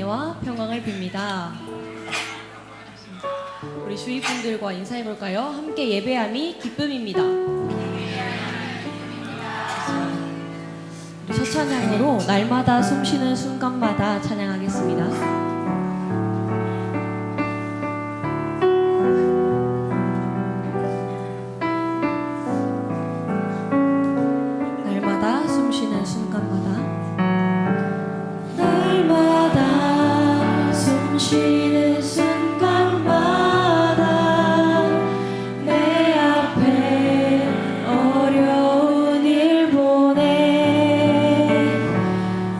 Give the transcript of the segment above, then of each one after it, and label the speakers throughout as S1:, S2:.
S1: 은혜와 평강을 빕니다. 우리 주위 분들과 인사해 볼까요? 함께 예배함이 기쁨입니다. 우리 첫 찬양으로 날마다 숨쉬는 순간마다 찬양하겠습니다.
S2: 쉬는 순간마다 내 앞에 어려운 일 보내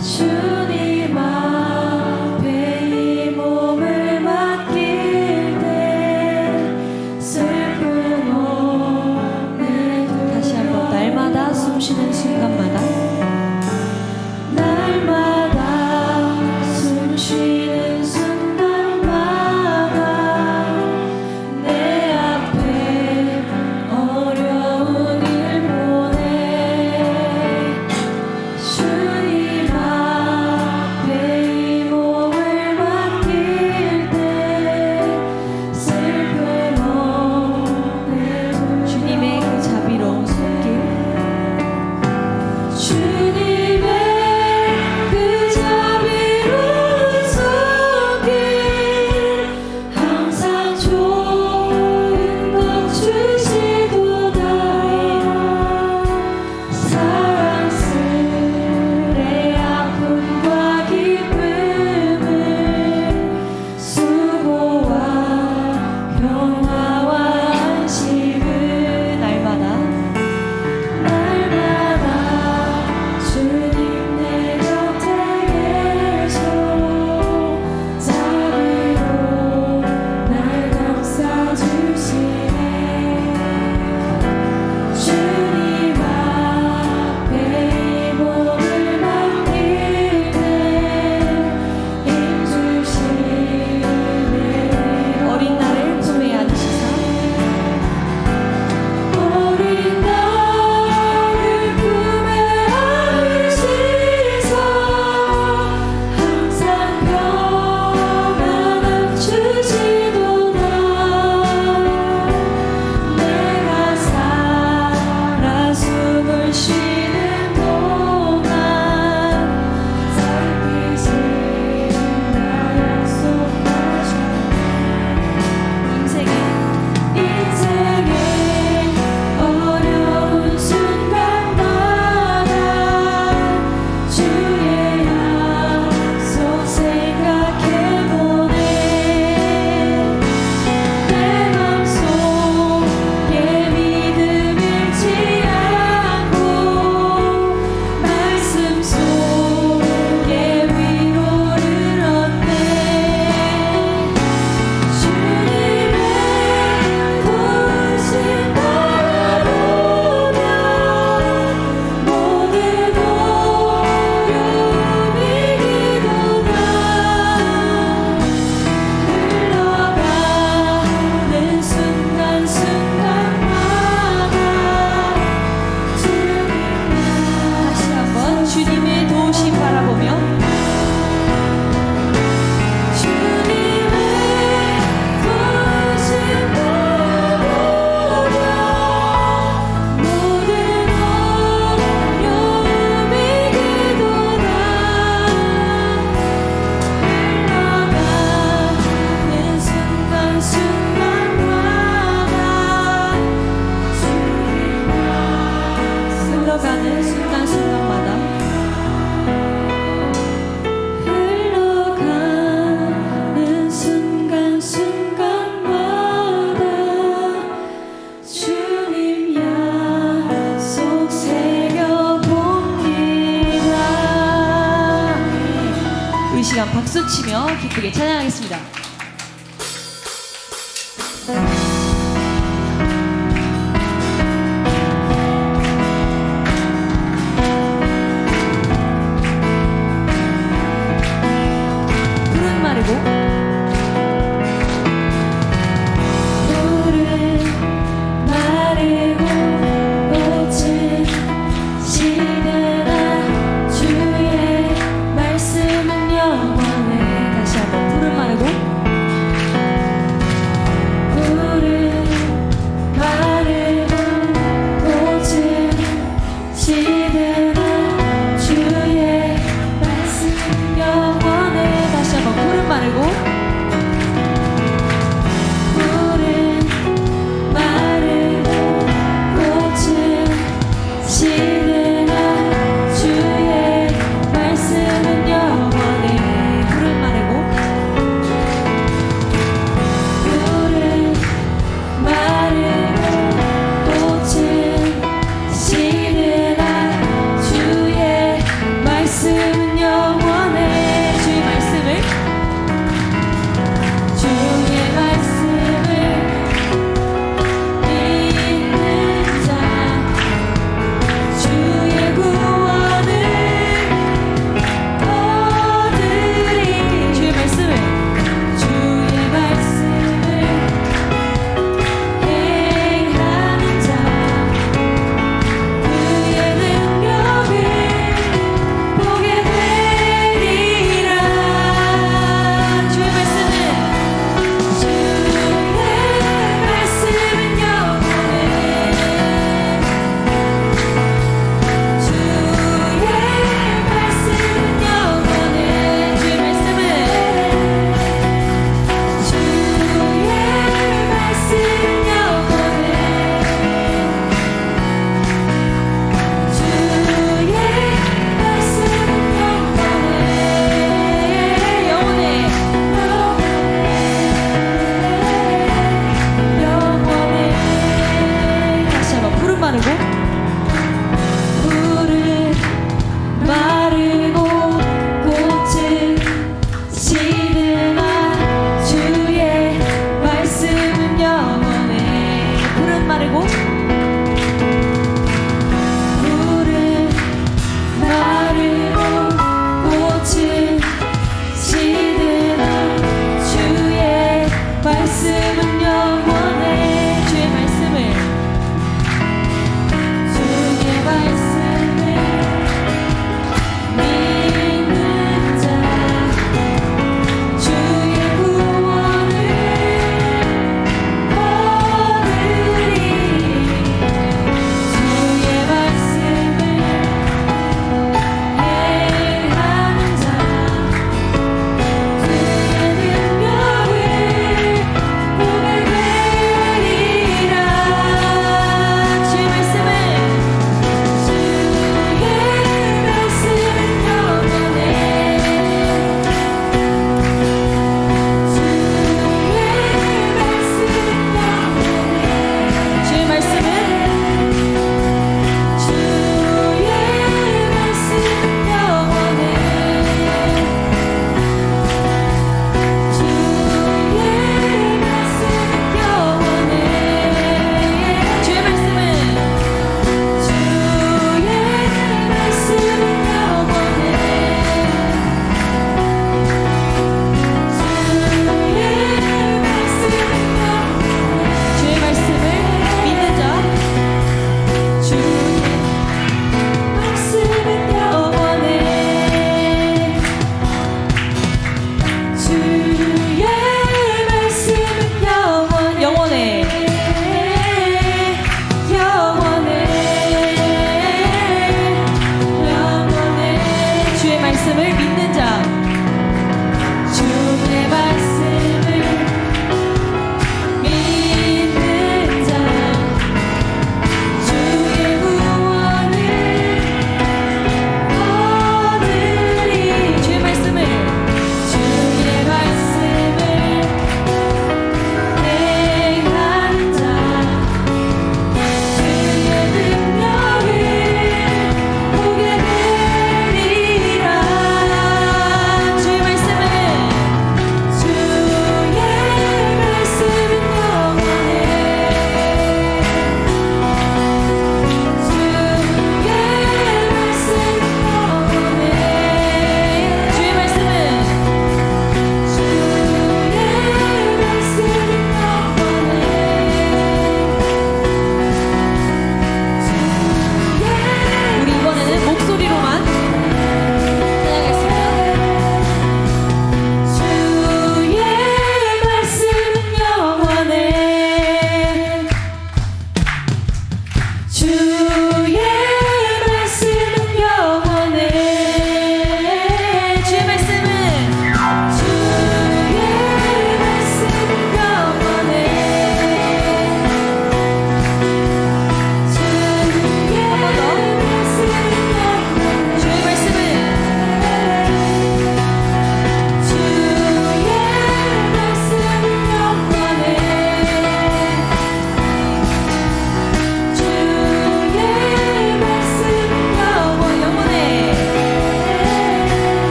S2: 주님 앞에 이 몸을 맡길 때 슬픔 없는
S1: 다시 한번 날마다 숨쉬는 순간마다
S2: 날마다 숨쉬는
S1: 시간 박수 치며 기쁘게 찬양하겠습니다. 푸른 마르고
S2: 시드나 주의 말씀은 영원해.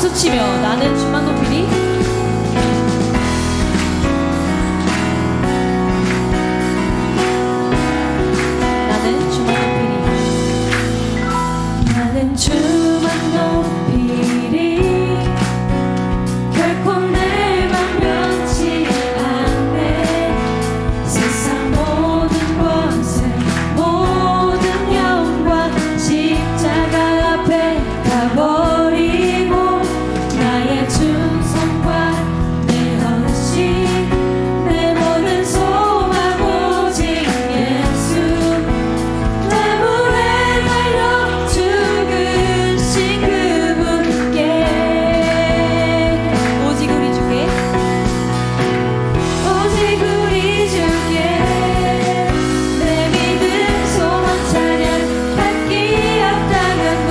S1: 박수치며 나는 주만 높이리. 나는 주만 높이리.
S2: 나는 주만 높이리. 결코 내 맘 변치 않네. 세상 모든 권세 모든 영광 십자가 앞에 다 버리고 나의 충성과 내 헌신 내 모든 소망 오직 예수 나무에 달려 죽으신 그분께
S1: 오직 우리 주께
S2: 오직 우리 주께 내 믿음 소망 찬양 받기 합당한 분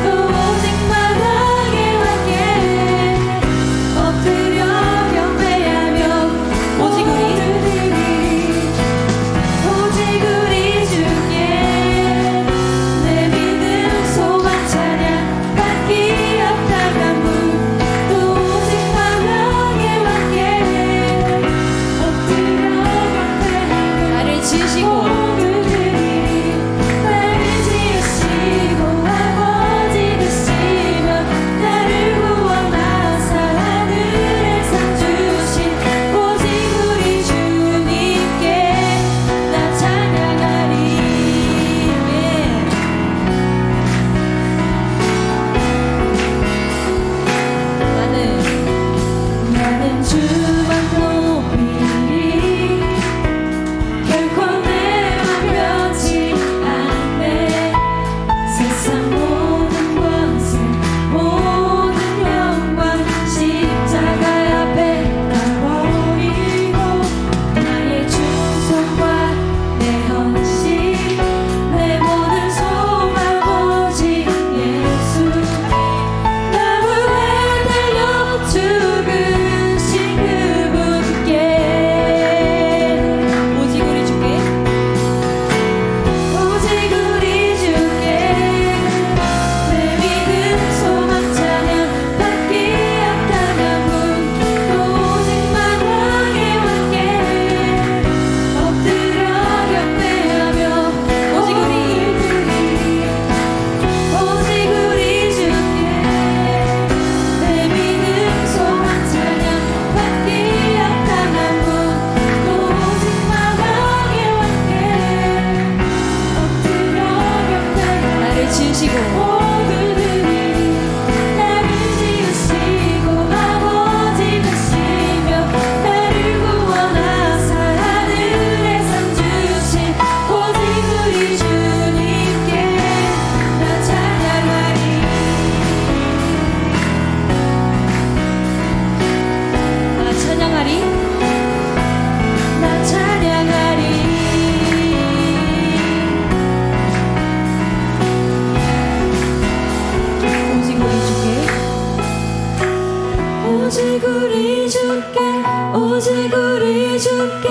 S2: 또 오직 마당에 왔게 엎드려 경배하며
S1: 오직 우리
S2: 오직 우리 주께 내 믿음 소망 찬양 받기 합당한 분 또 오직 마당에 왔게 엎드려 경배하며
S1: 나를 지으시고
S2: 모두들이 나를 지으시고 아버지 되시며 나를 구원하사 하늘에 상 주신 오직 우리 주님께 나 찬양하리. 나는 주만 높이리. 결코 내 맘 변치 않네. 세상 모든 권세 모든 영광 십자가 앞에 다 버리고 나의 충성과 내 헌신 내 모든 소망 오직 예수 나무에 달려 죽으신 그분께
S1: 오직 우리 주께
S2: 오직 우리 주께 내 믿음 소망 찬양 받기 합당한 분 또 오직 마당에 왔게 엎드려 경배하며
S1: 오직 우리
S2: 오직 우리 주께 내 믿음 소망 찬양 받기 합당한 분 또 오직 마당에 왔게 엎드려 경배하며
S1: 나를 지으시고
S2: 모두들이 나를 지으시고 아버지 되시며 나를 구원하사 하늘에 상 주신 오직 우리 주님께 나 찬양하리.
S1: 나 찬양하리.
S2: 나 찬양하리.
S1: 오직 우리 주께
S2: 오직 우리 주께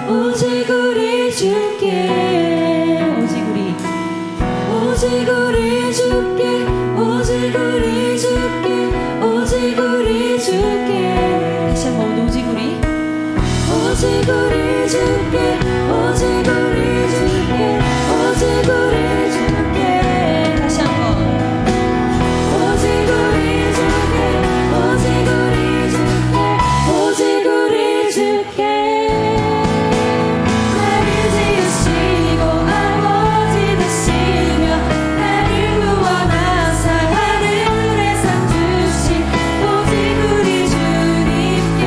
S2: 오직 우리 주께 오직 우리 주께
S1: 오직 우리
S2: 오직 우리 주께 오직 우리 주께 오직 우리 주께
S1: 다시 한번 오직 우리
S2: 오직 우리 주께 오직 우리 주께 오직 우리 주께
S1: 다시 한번
S2: 오직 우리 주께 오직 우리 주께 오직 우리 주께 나를 지으시고 아버지 되시며 나를 구원하사 하늘에 상 주신 오직 우리 주님께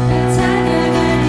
S2: 나 찬양하리.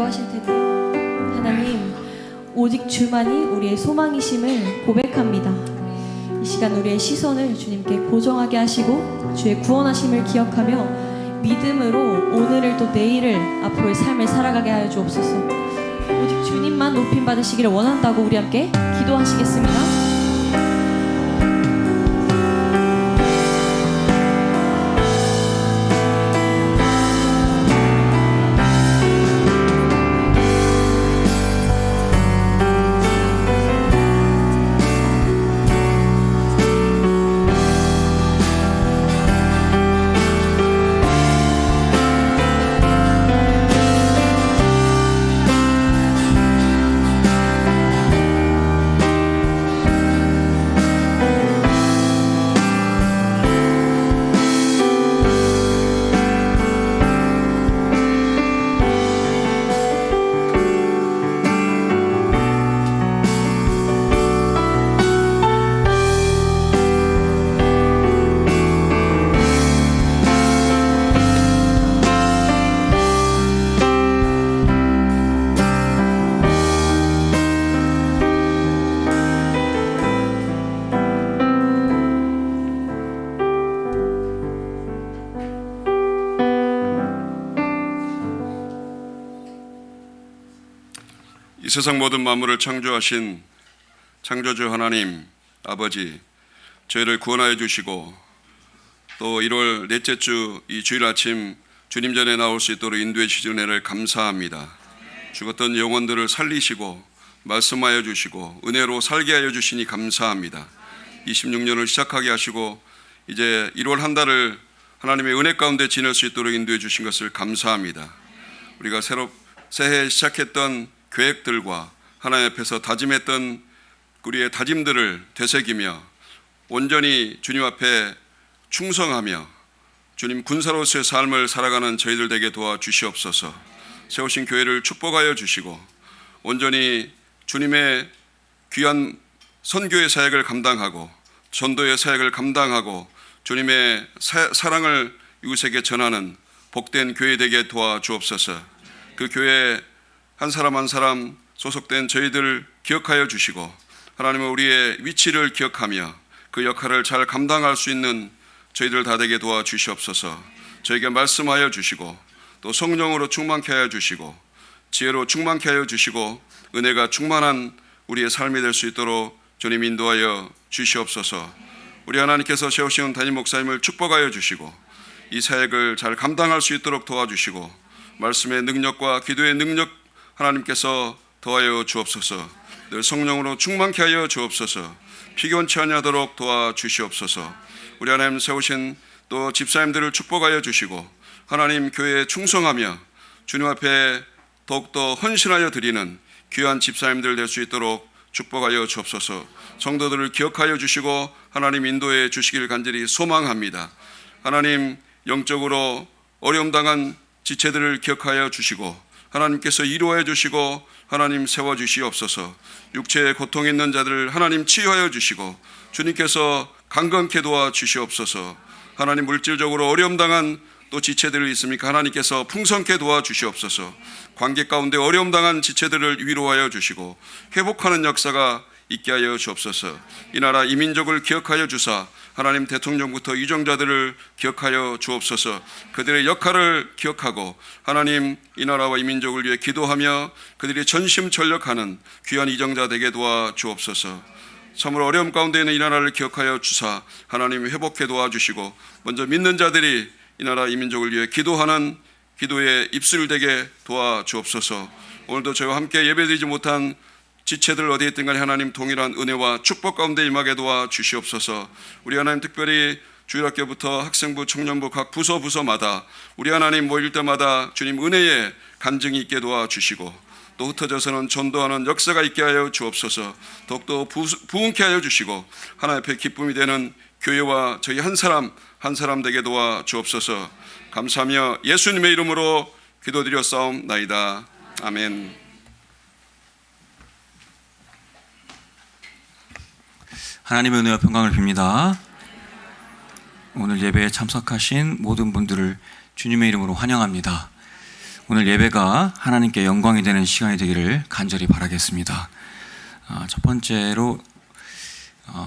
S1: 기도하실 텐데요. 하나님, 오직 주만이 우리의 소망이심을 고백합니다. 이 시간 우리의 시선을 주님께 고정하게 하시고 주의 구원하심을 기억하며 믿음으로 오늘을 또 내일을 앞으로의 삶을 살아가게 하여 주옵소서. 오직 주님만 높임 받으시기를 원한다고 우리 함께 기도하시겠습니다.
S3: 이 세상 모든 만물을 창조하신 창조주 하나님 아버지, 저희를 구원하여 주시고 또 1월 넷째 주 이 주일 아침 주님 전에 나올 수 있도록 인도해 주신 은혜를 감사합니다. 죽었던 영혼들을 살리시고 말씀하여 주시고 은혜로 살게 하여 주시니 감사합니다. 26년을 시작하게 하시고 이제 1월 한 달을 하나님의 은혜 가운데 지낼 수 있도록 인도해 주신 것을 감사합니다. 우리가 새해 시작했던 계획들과 하나님 앞에서 다짐했던 우리의 다짐들을 되새기며 온전히 주님 앞에 충성하며 주님 군사로서의 삶을 살아가는 저희들 되게 도와주시옵소서. 세우신 교회를 축복하여 주시고 온전히 주님의 귀한 선교의 사역을 감당하고 전도의 사역을 감당하고 주님의 사랑을 이웃에게 전하는 복된 교회 되게 도와주옵소서. 그 교회 한 사람 한 사람 소속된 저희들을 기억하여 주시고 하나님은 우리의 위치를 기억하며 그 역할을 잘 감당할 수 있는 저희들 다 되게 도와주시옵소서. 저에게 말씀하여 주시고 또 성령으로 충만케 하여 주시고 지혜로 충만케 하여 주시고 은혜가 충만한 우리의 삶이 될 수 있도록 주님 인도하여 주시옵소서. 우리 하나님께서 세우시는 담임 목사님을 축복하여 주시고 이 사역을 잘 감당할 수 있도록 도와주시고 말씀의 능력과 기도의 능력 하나님께서 더하여 주옵소서. 늘 성령으로 충만케 하여 주옵소서. 피곤치 아니하도록 도와주시옵소서. 우리 하나님 세우신 또 집사님들을 축복하여 주시고 하나님 교회에 충성하며 주님 앞에 더욱더 헌신하여 드리는 귀한 집사님들 될 수 있도록 축복하여 주옵소서. 성도들을 기억하여 주시고 하나님 인도해 주시길 간절히 소망합니다. 하나님 영적으로 어려움 당한 지체들을 기억하여 주시고 하나님께서 이루어 주시고 하나님 세워주시옵소서. 육체에 고통 있는 자들을 하나님 치유하여 주시고 주님께서 강건케 도와주시옵소서. 하나님 물질적으로 어려움 당한 또 지체들이 있습니까? 하나님께서 풍성케 도와주시옵소서. 관계 가운데 어려움 당한 지체들을 위로하여 주시고 회복하는 역사가 있게 하여 주옵소서. 이 나라 이 민족을 기억하여 주사 하나님 대통령부터 유정자들을 기억하여 주옵소서. 그들의 역할을 기억하고 하나님 이 나라와 이 민족을 위해 기도하며 그들이 전심전력하는 귀한 이정자 되게 도와주옵소서. 참으로 어려움 가운데 있는 이 나라를 기억하여 주사 하나님 회복해 도와주시고 먼저 믿는 자들이 이 나라 이 민족을 위해 기도하는 기도의 입술 되게 도와주옵소서. 오늘도 저희와 함께 예배드리지 못한 지체들 어디에 있든 간에 하나님 동일한 은혜와 축복 가운데 임하게 도와주시옵소서. 우리 하나님 특별히 주일학교부터 학생부, 청년부 각 부서마다 우리 하나님 모일 때마다 주님 은혜의 간증이 있게 도와주시고 또 흩어져서는 전도하는 역사가 있게 하여 주옵소서. 더욱더 부흥케 하여 주시고 하나님 앞에 기쁨이 되는 교회와 저희 한 사람 한 사람 되게 도와주옵소서. 감사하며 예수님의 이름으로 기도드렸사옵나이다. 아멘.
S4: 하나님의 은혜와 평강을 빕니다. 오늘 예배에 참석하신 모든 분들을 주님의 이름으로 환영합니다. 오늘 예배가 하나님께 영광이 되는 시간이 되기를 간절히 바라겠습니다. 첫 번째로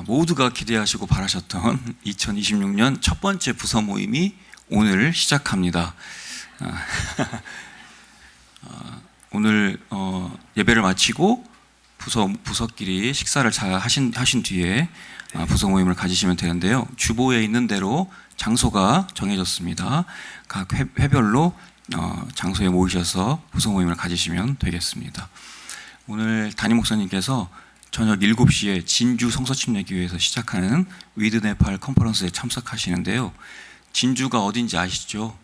S4: 모두가 기대하시고 바라셨던 2026년 첫 번째 부서 모임이 오늘 시작합니다. 오늘 예배를 마치고 부서끼리 식사를 잘 하신 뒤에 부서 모임을 가지시면 되는데요. 주보에 있는 대로 장소가 정해졌습니다. 각 회별로 장소에 모이셔서 부서 모임을 가지시면 되겠습니다. 오늘 담임 목사님께서 저녁 7시에 진주 성서침례교회에서 시작하는 위드 네팔 컨퍼런스에 참석하시는데요. 진주가 어딘지 아시죠?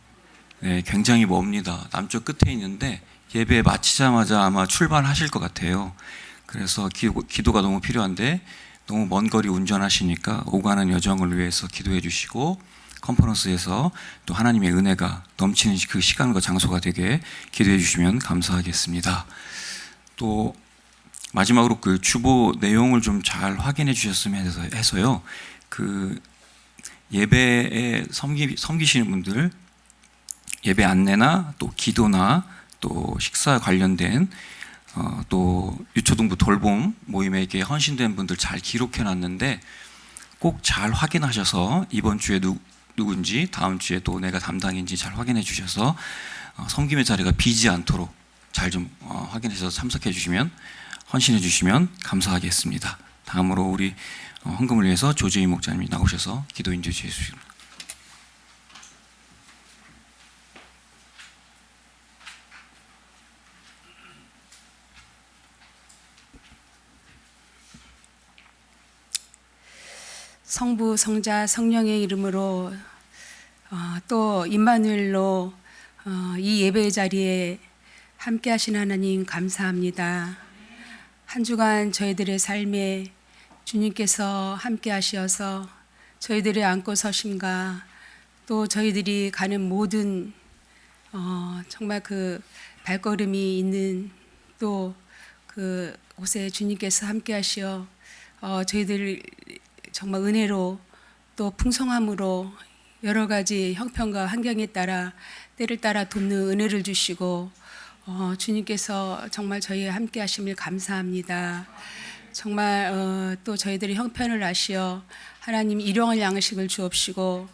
S4: 네, 굉장히 멉니다. 남쪽 끝에 있는데 예배 마치자마자 아마 출발하실 것 같아요. 그래서 기도가 너무 필요한데 너무 먼 거리 운전하시니까 오가는 여정을 위해서 기도해 주시고 컨퍼런스에서 또 하나님의 은혜가 넘치는 그 시간과 장소가 되게 기도해 주시면 감사하겠습니다. 또 마지막으로 그 주보 내용을 좀 잘 확인해 주셨으면 해서요. 그 예배에 섬기시는 분들 예배 안내나 또 기도나 또 식사 관련된 또 유초등부 돌봄 모임에게 헌신된 분들 잘 기록해 놨는데 꼭 잘 확인하셔서 이번 주에 누군지 다음 주에 또 내가 담당인지 잘 확인해 주셔서 섬김의 자리가 비지 않도록 잘 좀 확인해서 참석해 주시면 헌신해 주시면 감사하겠습니다. 다음으로 우리 헌금을 위해서 조재희 목자님이 나오셔서 기도 인도해 주십시오.
S2: 성부, 성자, 성령의 이름으로 또 임마누엘로 이 예배의 자리에 함께 하신 하나님 감사합니다. 한 주간 저희들의 삶에 주님께서 함께 하시어서 저희들의 안고 서심과 또 저희들이 가는 모든 정말 그 발걸음이 있는 또 그 곳에 주님께서 함께 하시어 저희들 정말 은혜로 또 풍성함으로 여러 가지 형편과 환경에 따라 때를 따라 돕는 은혜를 주시고 주님께서 정말 저희와 함께 하심을 감사합니다. 정말 또 저희들의 형편을 아시어 하나님 일용할 양식을 주옵시고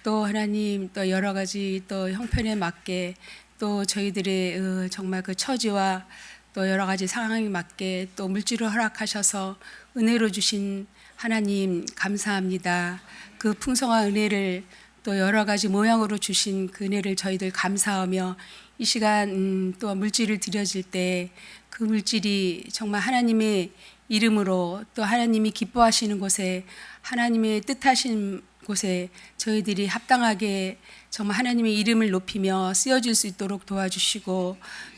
S2: 또 하나님 또 여러 가지 또 형편에 맞게 또 저희들의 정말 그 처지와 또 여러 가지 상황에 맞게 또 물질을 허락하셔서 은혜로 주신 하나님 감사합니다. 그 풍성한 은혜를 또 여러 가지 모양으로 주신 그 은혜를 저희들 감사하며 이 시간 또 물질을 드려질 때 그 물질이 정말 하나님의 이름으로 또 하나님이 기뻐하시는 곳에 하나님의 뜻하신 곳에 저희들이 합당하게 정말 하나님의 이름을 높이며 쓰여질 수 있도록 도와주시고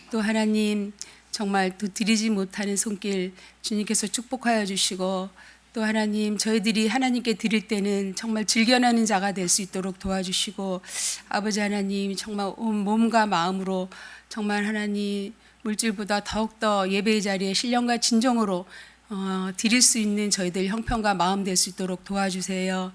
S2: 또 하나님 정말 또 드리지 못하는 손길 주님께서 축복하여 주시고 또 하나님 저희들이 하나님께 드릴 때는 정말 즐겨나는 자가 될 수 있도록 도와주시고 아버지 하나님 정말 온 몸과 마음으로 정말 하나님 물질보다 더욱더 예배의 자리에 신령과 진정으로 드릴 수 있는 저희들 형편과 마음 될 수 있도록 도와주세요.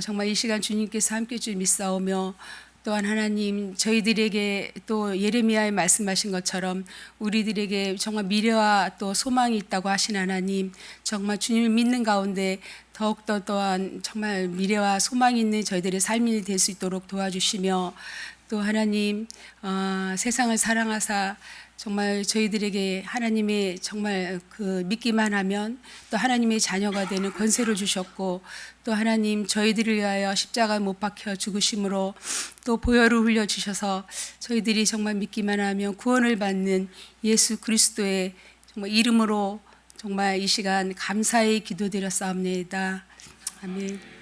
S2: 정말 이 시간 주님께서 함께 주 믿사오며 또한 하나님 저희들에게 또 예레미야에 말씀하신 것처럼 우리들에게 정말 미래와 또 소망이 있다고 하신 하나님 정말 주님을 믿는 가운데 더욱더 또한 정말 미래와 소망이 있는 저희들의 삶이 될 수 있도록 도와주시며 또 하나님 세상을 사랑하사 정말 저희들에게 하나님의 정말 그 믿기만 하면 또 하나님의 자녀가 되는 권세를 주셨고 또 하나님 저희들을 위하여 십자가에 못 박혀 죽으심으로 또 보혈을 흘려 주셔서 저희들이 정말 믿기만 하면 구원을 받는 예수 그리스도의 정말 이름으로 정말 이 시간 감사의 기도드렸사옵나이다. 아멘.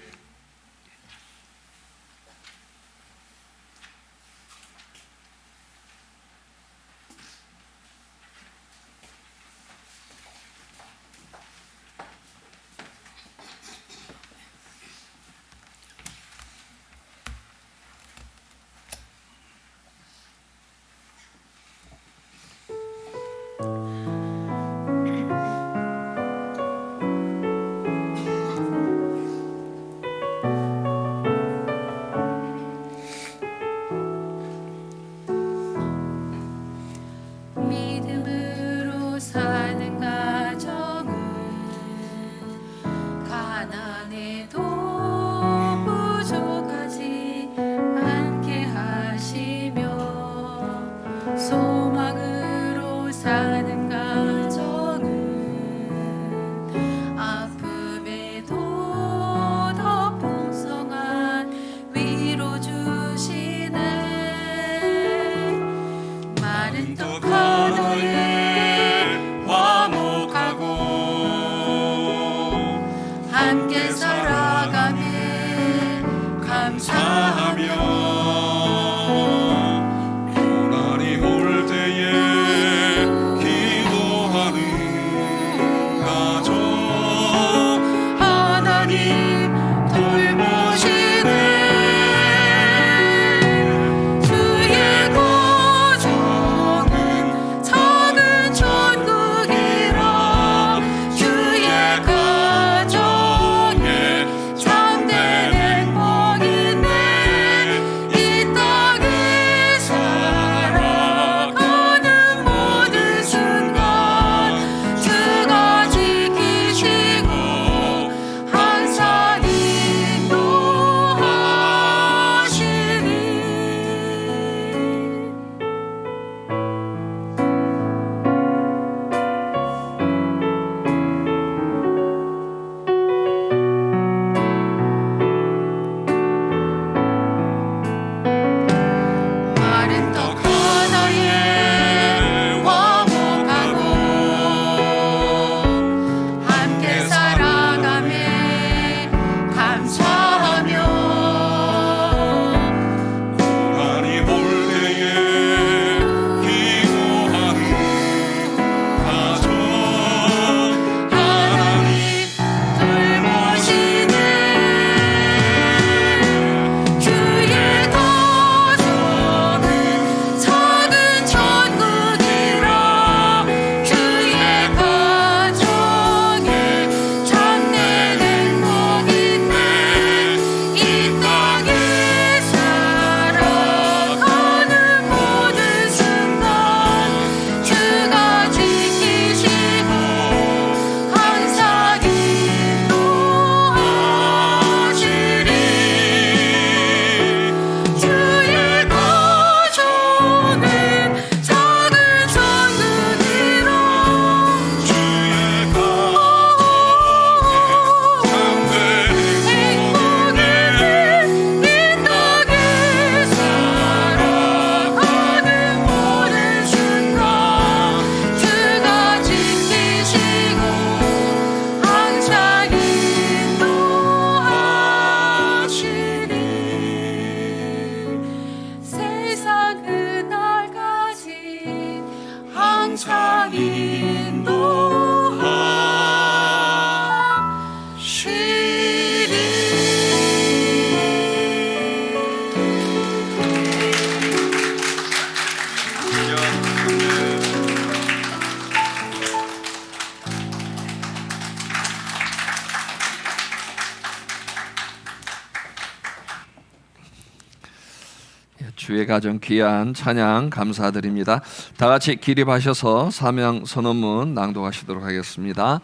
S5: 주의 가정 귀한 찬양 감사드립니다. 다 같이 기립하셔서 사명 선언문 낭독하시도록 하겠습니다.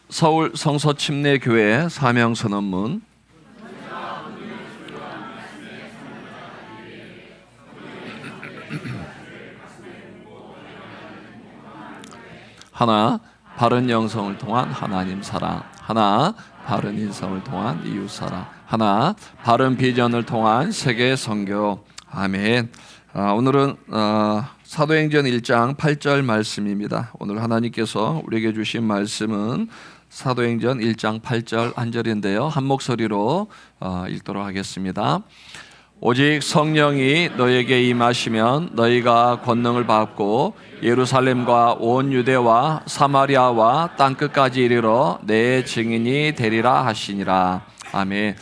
S5: 서울 성서침례교회 사명 선언문. 하나, 바른 영성을 통한 하나님 사랑. 하나, 바른 인성을 통한 이웃 사랑. 하나, 바른 비전을 통한 세계 선교. 아멘. 오늘은 사도행전 1장 8절 말씀입니다. 오늘 하나님께서 우리에게 주신 말씀은 사도행전 1장 8절 한 절인데요. 한 목소리로 읽도록 하겠습니다. 오직 성령이 너에게 임하시면 너희가 권능을 받고 예루살렘과 온 유대와 사마리아와 땅끝까지 이르러 내 증인이 되리라 하시니라. 아멘.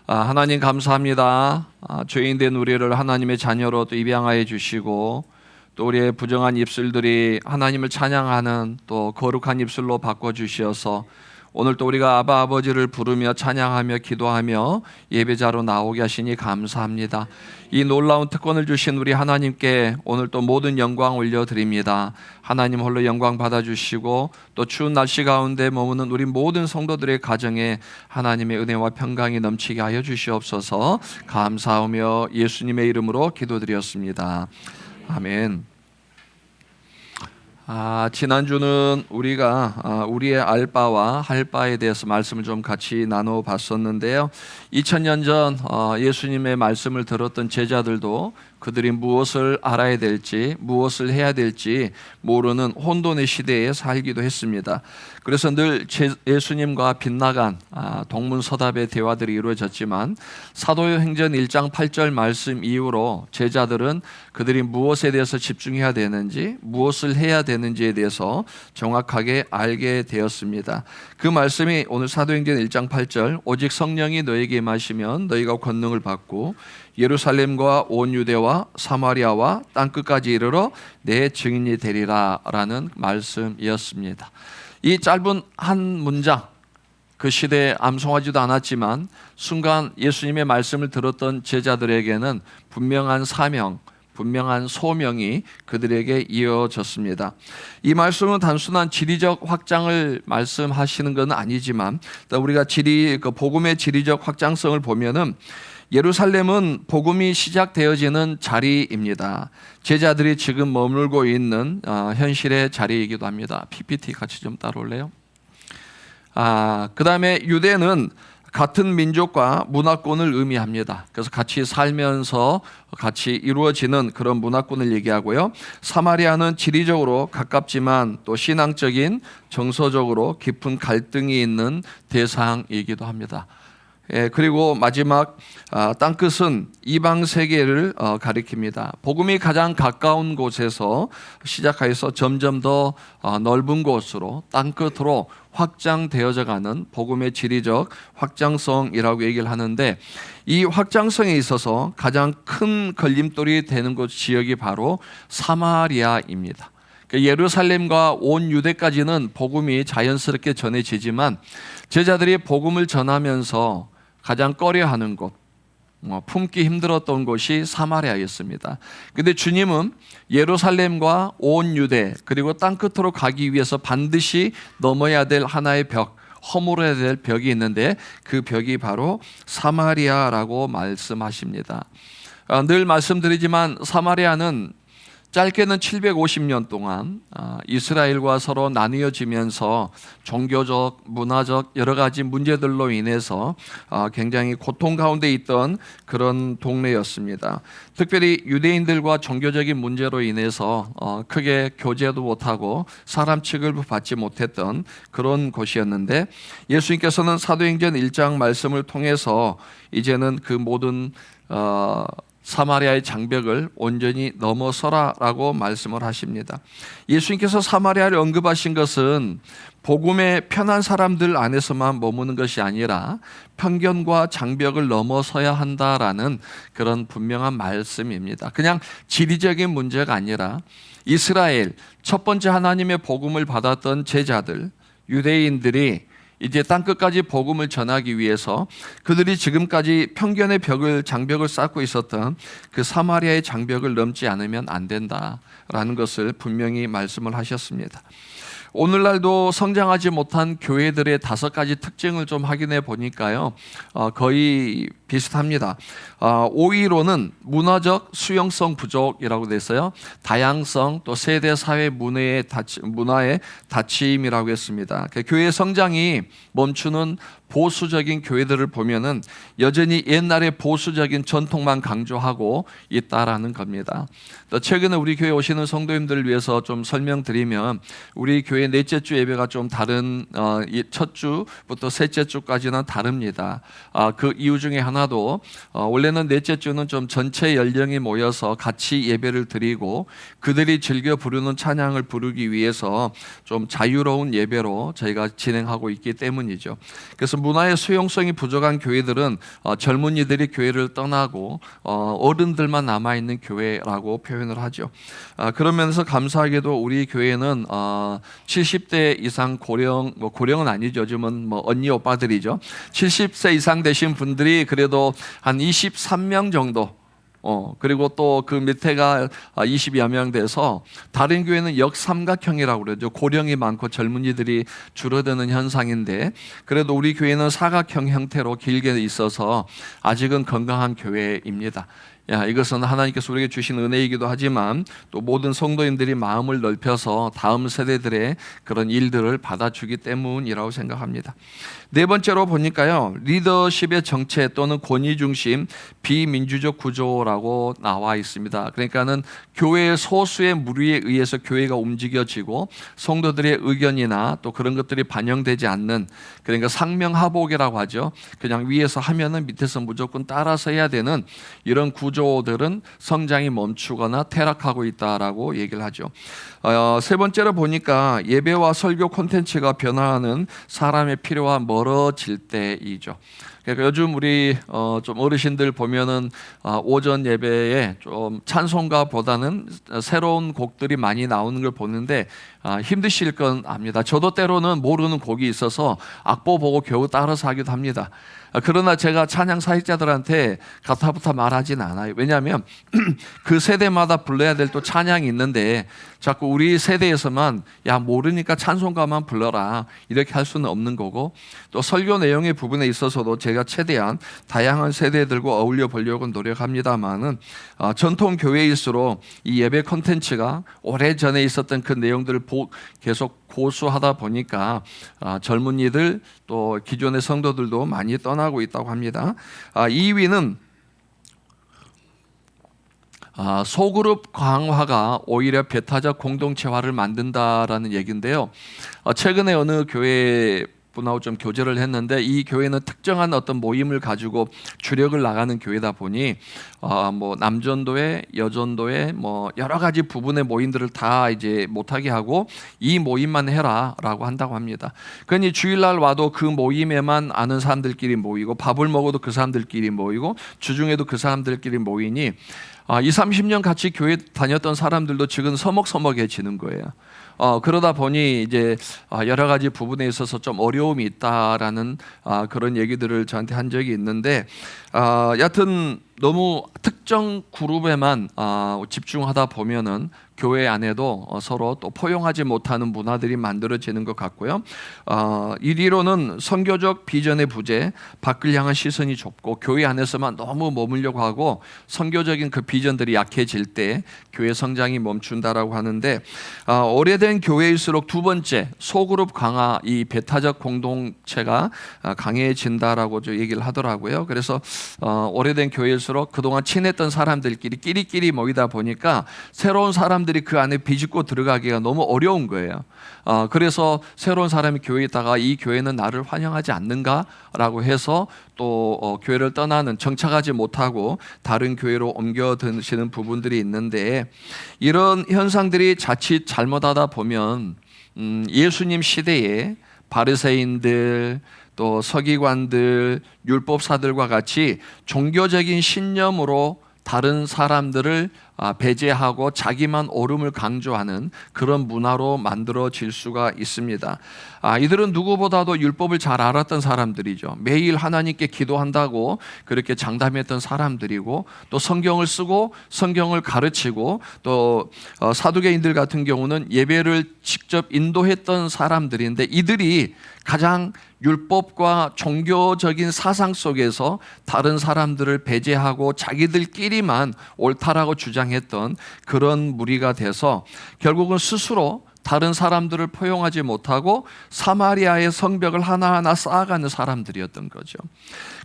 S5: 하나님 감사합니다. 죄인된 우리를 하나님의 자녀로 또 입양하여 주시고 또 우리의 부정한 입술들이 하나님을 찬양하는 또 거룩한 입술로 바꿔주셔서 오늘 또 우리가 아바 아버지를 부르며 찬양하며 기도하며 예배자로 나오게 하시니 감사합니다. 이 놀라운 특권을 주신 우리 하나님께 오늘 또 모든 영광 올려드립니다. 하나님 홀로 영광 받아주시고 또 추운 날씨 가운데 머무는 우리 모든 성도들의 가정에 하나님의 은혜와 평강이 넘치게 하여 주시옵소서. 감사하며 예수님의 이름으로 기도드렸습니다. 아멘. 지난주는 우리가 우리의 알바와 할바에 대해서 말씀을 좀 같이 나눠봤었는데요. 2000년 전 예수님의 말씀을 들었던 제자들도 그들이 무엇을 알아야 될지 무엇을 해야 될지 모르는 혼돈의 시대에 살기도 했습니다. 그래서 늘 예수님과 빗나간 동문서답의 대화들이 이루어졌지만 사도행전 1장 8절 말씀 이후로 제자들은 그들이 무엇에 대해서 집중해야 되는지 무엇을 해야 되는지에 대해서 정확하게 알게 되었습니다. 그 말씀이 오늘 사도행전 1장 8절 오직 성령이 너에게 임하시면 너희가 권능을 받고 예루살렘과 온 유대와 사마리아와 땅끝까지 이르러 내 증인이 되리라 라는 말씀이었습니다. 이 짧은 한 문장 그 시대에 암송하지도 않았지만 순간 예수님의 말씀을 들었던 제자들에게는 분명한 사명 분명한 소명이 그들에게 이어졌습니다. 이 말씀은 단순한 지리적 확장을 말씀하시는 건 아니지만 우리가 복음의 지리적 확장성을 보면은 예루살렘은 복음이 시작되어지는 자리입니다. 제자들이 지금 머물고 있는 현실의 자리이기도 합니다. PPT 같이 좀 따라올래요? 그 다음에 유대는 같은 민족과 문화권을 의미합니다. 그래서 같이 살면서 같이 이루어지는 그런 문화권을 얘기하고요. 사마리아는 지리적으로 가깝지만 또 신앙적인 정서적으로 깊은 갈등이 있는 대상이기도 합니다. 그리고 마지막 땅끝은 이방 세계를 가리킵니다. 복음이 가장 가까운 곳에서 시작해서 점점 더 넓은 곳으로 땅끝으로 확장되어져 가는 복음의 지리적 확장성이라고 얘기를 하는데 이 확장성에 있어서 가장 큰 걸림돌이 되는 곳 지역이 바로 사마리아입니다. 예루살렘과 온 유대까지는 복음이 자연스럽게 전해지지만 제자들이 복음을 전하면서 가장 꺼려하는 곳, 품기 힘들었던 곳이 사마리아였습니다. 그런데 주님은 예루살렘과 온 유대 그리고 땅끝으로 가기 위해서 반드시 넘어야 될 하나의 벽, 허물어야 될 벽이 있는데 그 벽이 바로 사마리아라고 말씀하십니다. 늘 말씀드리지만 사마리아는 짧게는 750년 동안 이스라엘과 서로 나뉘어지면서 종교적, 문화적 여러 가지 문제들로 인해서 굉장히 고통 가운데 있던 그런 동네였습니다. 특별히 유대인들과 종교적인 문제로 인해서 크게 교제도 못하고 사람 취급을 받지 못했던 그런 곳이었는데 예수님께서는 사도행전 1장 말씀을 통해서 이제는 그 모든 사마리아의 장벽을 온전히 넘어서라라고 말씀을 하십니다. 예수님께서 사마리아를 언급하신 것은 복음의 편한 사람들 안에서만 머무는 것이 아니라 편견과 장벽을 넘어서야 한다라는 그런 분명한 말씀입니다. 그냥 지리적인 문제가 아니라 이스라엘 첫 번째 하나님의 복음을 받았던 제자들, 유대인들이 이제 땅끝까지 복음을 전하기 위해서 그들이 지금까지 편견의 장벽을 쌓고 있었던 그 사마리아의 장벽을 넘지 않으면 안 된다라는 것을 분명히 말씀을 하셨습니다. 오늘날도 성장하지 못한 교회들의 5가지 특징을 좀 확인해 보니까요, 거의 비슷합니다. 5위로는 문화적 수용성 부족이라고 됐어요. 다양성, 또 세대 사회 문화의 닫힘이라고 했습니다. 교회 성장이 멈추는 보수적인 교회들을 보면은 여전히 옛날의 보수적인 전통만 강조하고 있다라는 겁니다. 또 최근에 우리 교회 오시는 성도님들을 위해서 좀 설명드리면, 우리 교회 넷째 주 예배가 좀 다른, 첫 주부터 셋째 주까지는 다릅니다. 그 이유 중에 하나도 원래는 넷째 주는 좀 전체 연령이 모여서 같이 예배를 드리고 그들이 즐겨 부르는 찬양을 부르기 위해서 좀 자유로운 예배로 저희가 진행하고 있기 때문이죠. 그래서 문화의 수용성이 부족한 교회들은 젊은이들이 교회를 떠나고 어른들만 남아있는 교회라고 표현을 하죠. 그러면서 감사하게도 우리 교회는 70대 이상 고령은 아니죠. 요즘은 언니 오빠들이죠. 70세 이상 되신 분들이 그래도 한 23명 정도, 그리고 또 그 밑에가 20여 명 돼서, 다른 교회는 역삼각형이라고 그러죠. 고령이 많고 젊은이들이 줄어드는 현상인데, 그래도 우리 교회는 사각형 형태로 길게 있어서 아직은 건강한 교회입니다. 이것은 하나님께서 우리에게 주신 은혜이기도 하지만 또 모든 성도님들이 마음을 넓혀서 다음 세대들의 그런 일들을 받아주기 때문이라고 생각합니다. 네 번째로 보니까요, 리더십의 정체 또는 권위 중심 비민주적 구조라고 나와 있습니다. 그러니까는 교회의 소수의 무리에 의해서 교회가 움직여지고 성도들의 의견이나 또 그런 것들이 반영되지 않는, 그러니까 상명하복이라고 하죠. 그냥 위에서 하면은 밑에서 무조건 따라서 해야 되는 이런 구조들은 성장이 멈추거나 퇴락하고 있다라고 얘기를 하죠. 세 번째로 보니까 예배와 설교 콘텐츠가 변화하는 사람의 필요와 멀어질 때이죠. 그러니까 요즘 우리 좀 어르신들 보면은 오전 예배에 좀 찬송가보다는 새로운 곡들이 많이 나오는 걸 보는데 힘드실 건 압니다. 저도 때로는 모르는 곡이 있어서 악보 보고 겨우 따라서 하기도 합니다. 그러나 제가 찬양 사역자들한테 가타부타 말하진 않아요. 왜냐하면 그 세대마다 불러야 될 또 찬양이 있는데 자꾸 우리 세대에서만 모르니까 찬송가만 불러라 이렇게 할 수는 없는 거고, 또 설교 내용의 부분에 있어서도 제가 최대한 다양한 세대들과 어울려 보려고 노력합니다만은 전통 교회일수록 이 예배 콘텐츠가 오래전에 있었던 그 내용들을 계속 고수하다 보니까 젊은이들 또 기존의 성도들도 많이 떠나고 있다고 합니다. 2위는 소그룹 강화가 오히려 배타적 공동체화를 만든다라는 얘기인데요. 최근에 어느 교회 분하고 좀 교제를 했는데, 이 교회는 특정한 어떤 모임을 가지고 주력을 나가는 교회다 보니 남전도회, 여전도회 여러 가지 부분의 모임들을 다 이제 못하게 하고 이 모임만 해라라고 한다고 합니다. 그러니 주일날 와도 그 모임에만 아는 사람들끼리 모이고, 밥을 먹어도 그 사람들끼리 모이고, 주중에도 그 사람들끼리 모이니 20-30년 같이 교회 다녔던 사람들도 지금 서먹서먹해지는 거예요. 그러다 보니 이제 여러 가지 부분에 있어서 좀 어려움이 있다라는 그런 얘기들을 저한테 한 적이 있는데, 여하튼 너무 특정 그룹에만 집중하다 보면은 교회 안에도 서로 또 포용하지 못하는 문화들이 만들어지는 것 같고요. 1위로는 선교적 비전의 부재, 밖을 향한 시선이 좁고 교회 안에서만 너무 머물려고 하고 선교적인 그 비전들이 약해질 때 교회 성장이 멈춘다라고 하는데, 오래된 교회일수록 두 번째 소그룹 강화, 이 배타적 공동체가 강해진다라고 얘기를 하더라고요. 그래서 오래된 교회일수록 그동안 친했던 사람들끼리 끼리끼리 모이다 보니까 새로운 사람들이 그 안에 비집고 들어가기가 너무 어려운 거예요. 그래서 새로운 사람이 교회에 있다가 이 교회는 나를 환영하지 않는가라고 해서 또 교회를 떠나는, 정착하지 못하고 다른 교회로 옮겨드시는 부분들이 있는데, 이런 현상들이 자칫 잘못하다 보면 예수님 시대에 바리새인들 또 서기관들, 율법사들과 같이 종교적인 신념으로 다른 사람들을 배제하고 자기만 옳음을 강조하는 그런 문화로 만들어질 수가 있습니다. 이들은 누구보다도 율법을 잘 알았던 사람들이죠. 매일 하나님께 기도한다고 그렇게 장담했던 사람들이고, 또 성경을 쓰고 성경을 가르치고, 또 사두개인들 같은 경우는 예배를 직접 인도했던 사람들인데, 이들이 가장 율법과 종교적인 사상 속에서 다른 사람들을 배제하고 자기들끼리만 옳다라고 주장했던 그런 무리가 돼서 결국은 스스로 다른 사람들을 포용하지 못하고 사마리아의 성벽을 하나하나 쌓아가는 사람들이었던 거죠.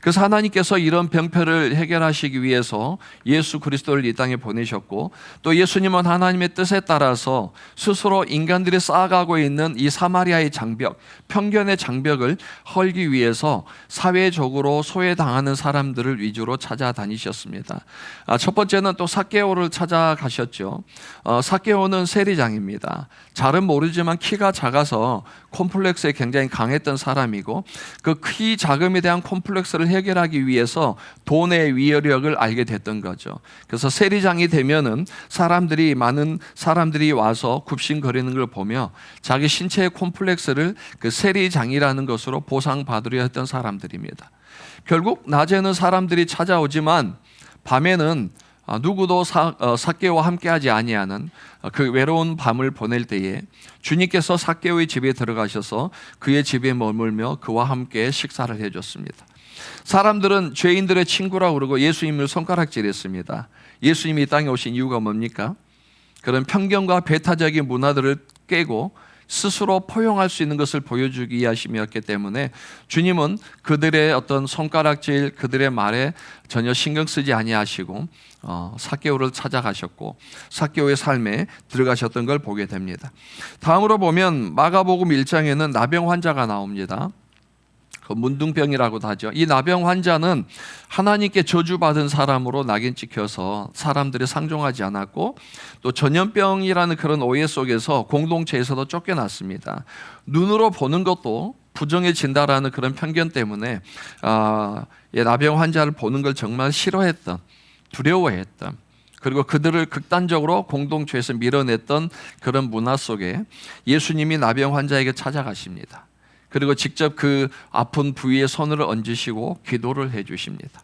S5: 그래서 하나님께서 이런 병폐를 해결하시기 위해서 예수 그리스도를 이 땅에 보내셨고, 또 예수님은 하나님의 뜻에 따라서 스스로 인간들이 쌓아가고 있는 이 사마리아의 장벽, 편견의 장벽을 헐기 위해서 사회적으로 소외당하는 사람들을 위주로 찾아다니셨습니다. 첫 번째는 또 삭개오를 찾아가셨죠. 삭개오는 세리장입니다. 잘은 모르지만 키가 작아서 콤플렉스에 굉장히 강했던 사람이고, 그 키 작음에 대한 콤플렉스를 해결하기 위해서 돈의 위력을 알게 됐던 거죠. 그래서 세리장이 되면은 많은 사람들이 와서 굽신거리는 걸 보며 자기 신체의 콤플렉스를 그 세리장이라는 것으로 보상받으려 했던 사람들입니다. 결국 낮에는 사람들이 찾아오지만 밤에는 누구도 삭개오와 함께하지 아니하는 그 외로운 밤을 보낼 때에 주님께서 삭개오의 집에 들어가셔서 그의 집에 머물며 그와 함께 식사를 해줬습니다. 사람들은 죄인들의 친구라고 그러고 예수님을 손가락질했습니다. 예수님이 이 땅에 오신 이유가 뭡니까? 그런 편견과 배타적인 문화들을 깨고 스스로 포용할 수 있는 것을 보여주기 위하심이었기 때문에 주님은 그들의 어떤 손가락질, 그들의 말에 전혀 신경 쓰지 아니하시고 삭개오를 찾아가셨고 삭개오의 삶에 들어가셨던 걸 보게 됩니다. 다음으로 보면 마가복음 1장에는 나병 환자가 나옵니다. 그 문둥병이라고도 하죠. 이 나병 환자는 하나님께 저주받은 사람으로 낙인 찍혀서 사람들이 상종하지 않았고, 또 전염병이라는 그런 오해 속에서 공동체에서도 쫓겨났습니다. 눈으로 보는 것도 부정해진다라는 그런 편견 때문에 나병 환자를 보는 걸 정말 싫어했던, 두려워했던, 그리고 그들을 극단적으로 공동체에서 밀어냈던 그런 문화 속에 예수님이 나병 환자에게 찾아가십니다. 그리고 직접 그 아픈 부위에 손을 얹으시고 기도를 해주십니다.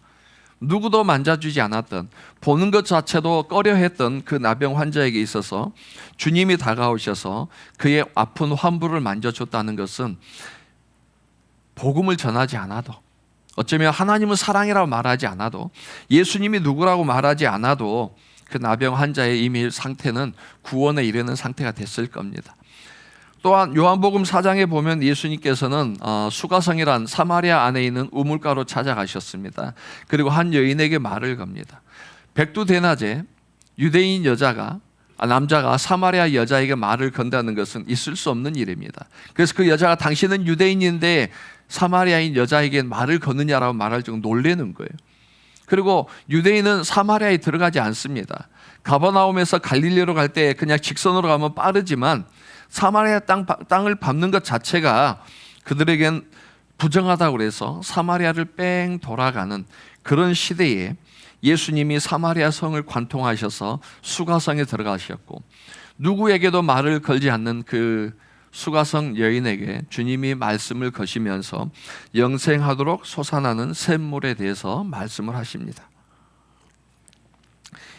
S5: 누구도 만져주지 않았던, 보는 것 자체도 꺼려했던 그 나병 환자에게 있어서 주님이 다가오셔서 그의 아픈 환부를 만져줬다는 것은 복음을 전하지 않아도, 어쩌면 하나님은 사랑이라고 말하지 않아도, 예수님이 누구라고 말하지 않아도 그 나병 환자의 이미 상태는 구원에 이르는 상태가 됐을 겁니다. 또한 요한복음 4장에 보면 예수님께서는 수가성이란 사마리아 안에 있는 우물가로 찾아가셨습니다. 그리고 한 여인에게 말을 겁니다. 백두대낮에 유대인 남자가 사마리아 여자에게 말을 건다는 것은 있을 수 없는 일입니다. 그래서 그 여자가 당신은 유대인인데 사마리아인 여자에게 말을 거느냐라고 말할 정도 놀라는 거예요. 그리고 유대인은 사마리아에 들어가지 않습니다. 가버나움에서 갈릴리로 갈 때 그냥 직선으로 가면 빠르지만 사마리아 땅을 밟는 것 자체가 그들에겐 부정하다고 그래서 사마리아를 뺑 돌아가는 그런 시대에 예수님이 사마리아 성을 관통하셔서 수가성에 들어가셨고, 누구에게도 말을 걸지 않는 그 수가성 여인에게 주님이 말씀을 거시면서 영생하도록 솟아나는 샘물에 대해서 말씀을 하십니다.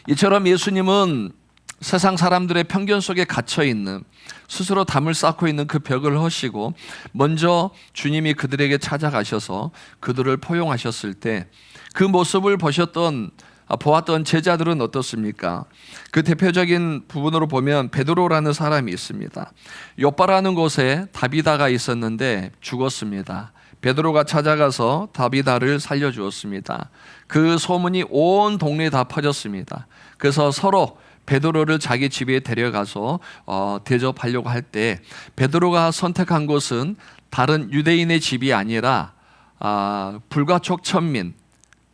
S5: 이처럼 예수님은 세상 사람들의 편견 속에 갇혀있는, 스스로 담을 쌓고 있는 그 벽을 허시고 먼저 주님이 그들에게 찾아가셔서 그들을 포용하셨을 때 그 모습을 보았던 제자들은 어떻습니까? 그 대표적인 부분으로 보면 베드로라는 사람이 있습니다. 요빠라는 곳에 다비다가 있었는데 죽었습니다. 베드로가 찾아가서 다비다를 살려주었습니다. 그 소문이 온 동네에 다 퍼졌습니다. 그래서 서로 베드로를 자기 집에 데려가서 대접하려고 할 때 베드로가 선택한 곳은 다른 유대인의 집이 아니라 불가촉 천민,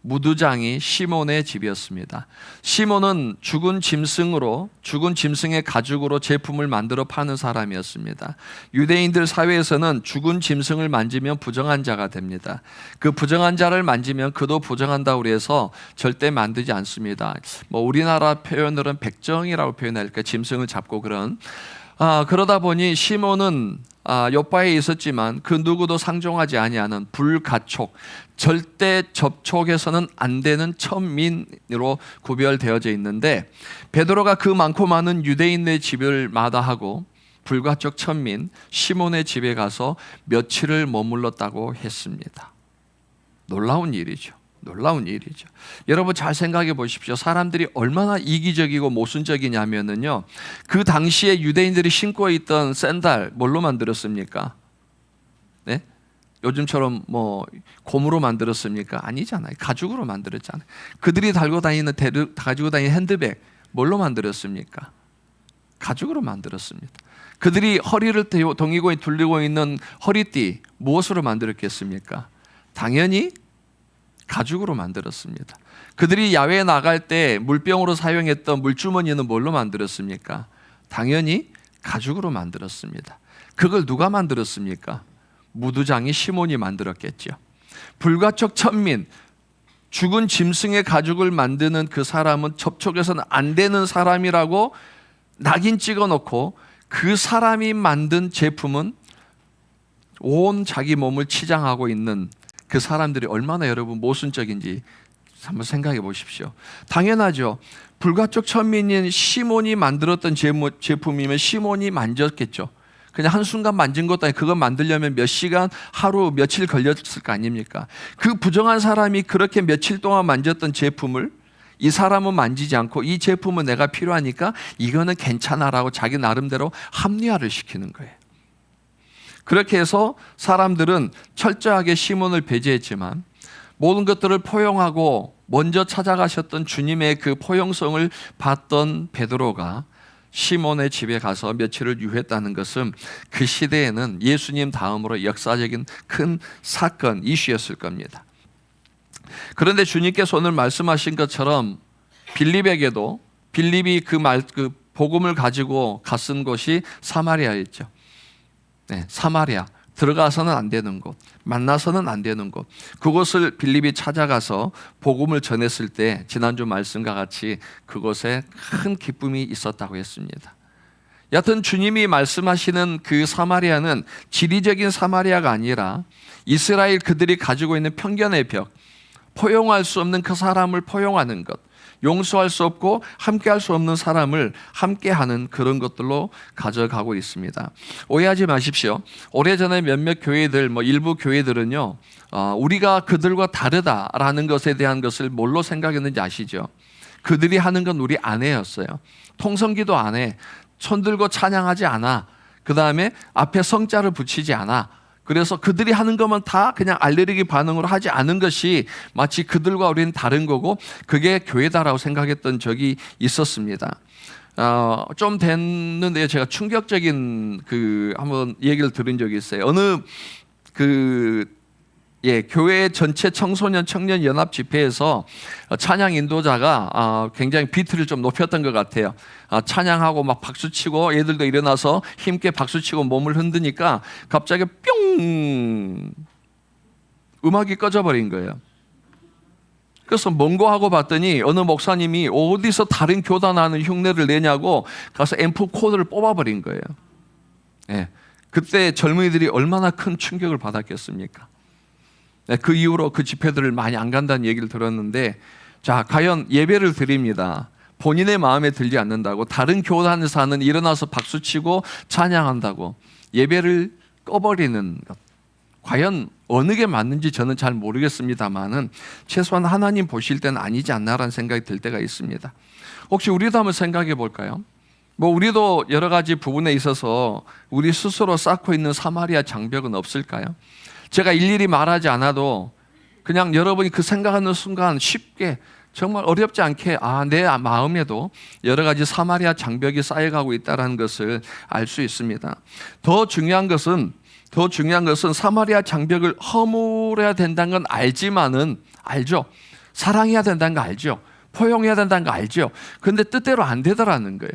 S5: 무두장이 시몬의 집이었습니다. 시몬은 죽은 짐승의 가죽으로 제품을 만들어 파는 사람이었습니다. 유대인들 사회에서는 죽은 짐승을 만지면 부정한 자가 됩니다. 그 부정한 자를 만지면 그도 부정한다고 해서 절대 만들지 않습니다. 우리나라 표현으로는 백정이라고 표현할까, 짐승을 잡고 그러다 보니 시몬은 요바에 있었지만 그 누구도 상종하지 아니하는 불가촉, 절대 접촉해서는 안 되는 천민으로 구별되어져 있는데, 베드로가 그 많고 많은 유대인의 집을 마다하고 불가촉 천민 시몬의 집에 가서 며칠을 머물렀다고 했습니다. 놀라운 일이죠. 여러분 잘 생각해 보십시오. 사람들이 얼마나 이기적이고 모순적이냐면요, 그 당시에 유대인들이 신고 있던 샌들 뭘로 만들었습니까? 네? 요즘처럼 고무로 만들었습니까? 아니잖아요. 가죽으로 만들었잖아요. 그들이 가지고 다니는 핸드백 뭘로 만들었습니까? 가죽으로 만들었습니다. 그들이 허리를 동이고 둘리고 있는 허리띠 무엇으로 만들었겠습니까? 당연히 가죽으로 만들었습니다. 그들이 야외에 나갈 때 물병으로 사용했던 물주머니는 뭘로 만들었습니까? 당연히 가죽으로 만들었습니다. 그걸 누가 만들었습니까? 무두장이 시몬이 만들었겠죠. 불가촉 천민, 죽은 짐승의 가죽을 만드는 그 사람은 접촉해서는 안 되는 사람이라고 낙인 찍어놓고, 그 사람이 만든 제품은 온 자기 몸을 치장하고 있는 그 사람들이 얼마나 여러분 모순적인지 한번 생각해 보십시오. 당연하죠. 불가촉 천민인 시몬이 만들었던 제품이면 시몬이 만졌겠죠. 그냥 한순간 만진 것도 아니고 그거 만들려면 몇 시간, 하루, 며칠 걸렸을 거 아닙니까? 그 부정한 사람이 그렇게 며칠 동안 만졌던 제품을 이 사람은 만지지 않고, 이 제품은 내가 필요하니까 이거는 괜찮아라고 자기 나름대로 합리화를 시키는 거예요. 그렇게 해서 사람들은 철저하게 시몬을 배제했지만, 모든 것들을 포용하고 먼저 찾아가셨던 주님의 그 포용성을 봤던 베드로가 시몬의 집에 가서 며칠을 유했다는 것은 그 시대에는 예수님 다음으로 역사적인 큰 사건, 이슈였을 겁니다. 그런데 주님께서 오늘 말씀하신 것처럼 빌립에게도, 빌립이 그 복음을 가지고 갔은 곳이 사마리아였죠. 네, 사마리아, 들어가서는 안 되는 곳, 만나서는 안 되는 곳, 그곳을 빌립이 찾아가서 복음을 전했을 때 지난주 말씀과 같이 그곳에 큰 기쁨이 있었다고 했습니다. 여하튼 주님이 말씀하시는 그 사마리아는 지리적인 사마리아가 아니라 이스라엘 그들이 가지고 있는 편견의 벽, 포용할 수 없는 그 사람을 포용하는 것, 용서할 수 없고 함께할 수 없는 사람을 함께하는 그런 것들로 가져가고 있습니다. 오해하지 마십시오. 오래전에 몇몇 교회들, 일부 교회들은요, 우리가 그들과 다르다라는 것에 대한 것을 뭘로 생각했는지 아시죠? 그들이 하는 건 우리 안 해였어요. 통성기도 안 해, 손 들고 찬양하지 않아, 그 다음에 앞에 성자를 붙이지 않아. 그래서 그들이 하는 것만 다 그냥 알레르기 반응으로 하지 않은 것이 마치 그들과 우리는 다른 거고, 그게 교회다라고 생각했던 적이 있었습니다. 좀 됐는데 제가 충격적인 한번 얘기를 들은 적이 있어요. 어느 교회 전체 청소년 청년 연합 집회에서 찬양 인도자가 굉장히 비트를 좀 높였던 것 같아요. 찬양하고 막 박수치고 애들도 일어나서 힘있게 박수치고 몸을 흔드니까 갑자기 뿅 음악이 꺼져버린 거예요. 그래서 뭔고 하고 봤더니 어느 목사님이 어디서 다른 교단하는 흉내를 내냐고 가서 앰프 코드를 뽑아버린 거예요. 네. 그때 젊은이들이 얼마나 큰 충격을 받았겠습니까? 그 이후로 그 집회들을 많이 안 간다는 얘기를 들었는데, 자, 과연 예배를 드립니다. 본인의 마음에 들지 않는다고 다른 교단에서는 일어나서 박수치고 찬양한다고 예배를 꺼버리는 것, 과연 어느 게 맞는지 저는 잘 모르겠습니다만은 최소한 하나님 보실 때는 아니지 않나라는 생각이 들 때가 있습니다. 혹시 우리도 한번 생각해 볼까요? 우리도 여러 가지 부분에 있어서 우리 스스로 쌓고 있는 사마리아 장벽은 없을까요? 제가 일일이 말하지 않아도 그냥 여러분이 그 생각하는 순간 쉽게, 정말 어렵지 않게 내 마음에도 여러 가지 사마리아 장벽이 쌓여가고 있다는 것을 알 수 있습니다. 더 중요한 것은 사마리아 장벽을 허물어야 된다는 건 알지만은, 알죠. 사랑해야 된다는 거 알죠? 포용해야 된다는 거 알죠? 근데 뜻대로 안 되더라는 거예요.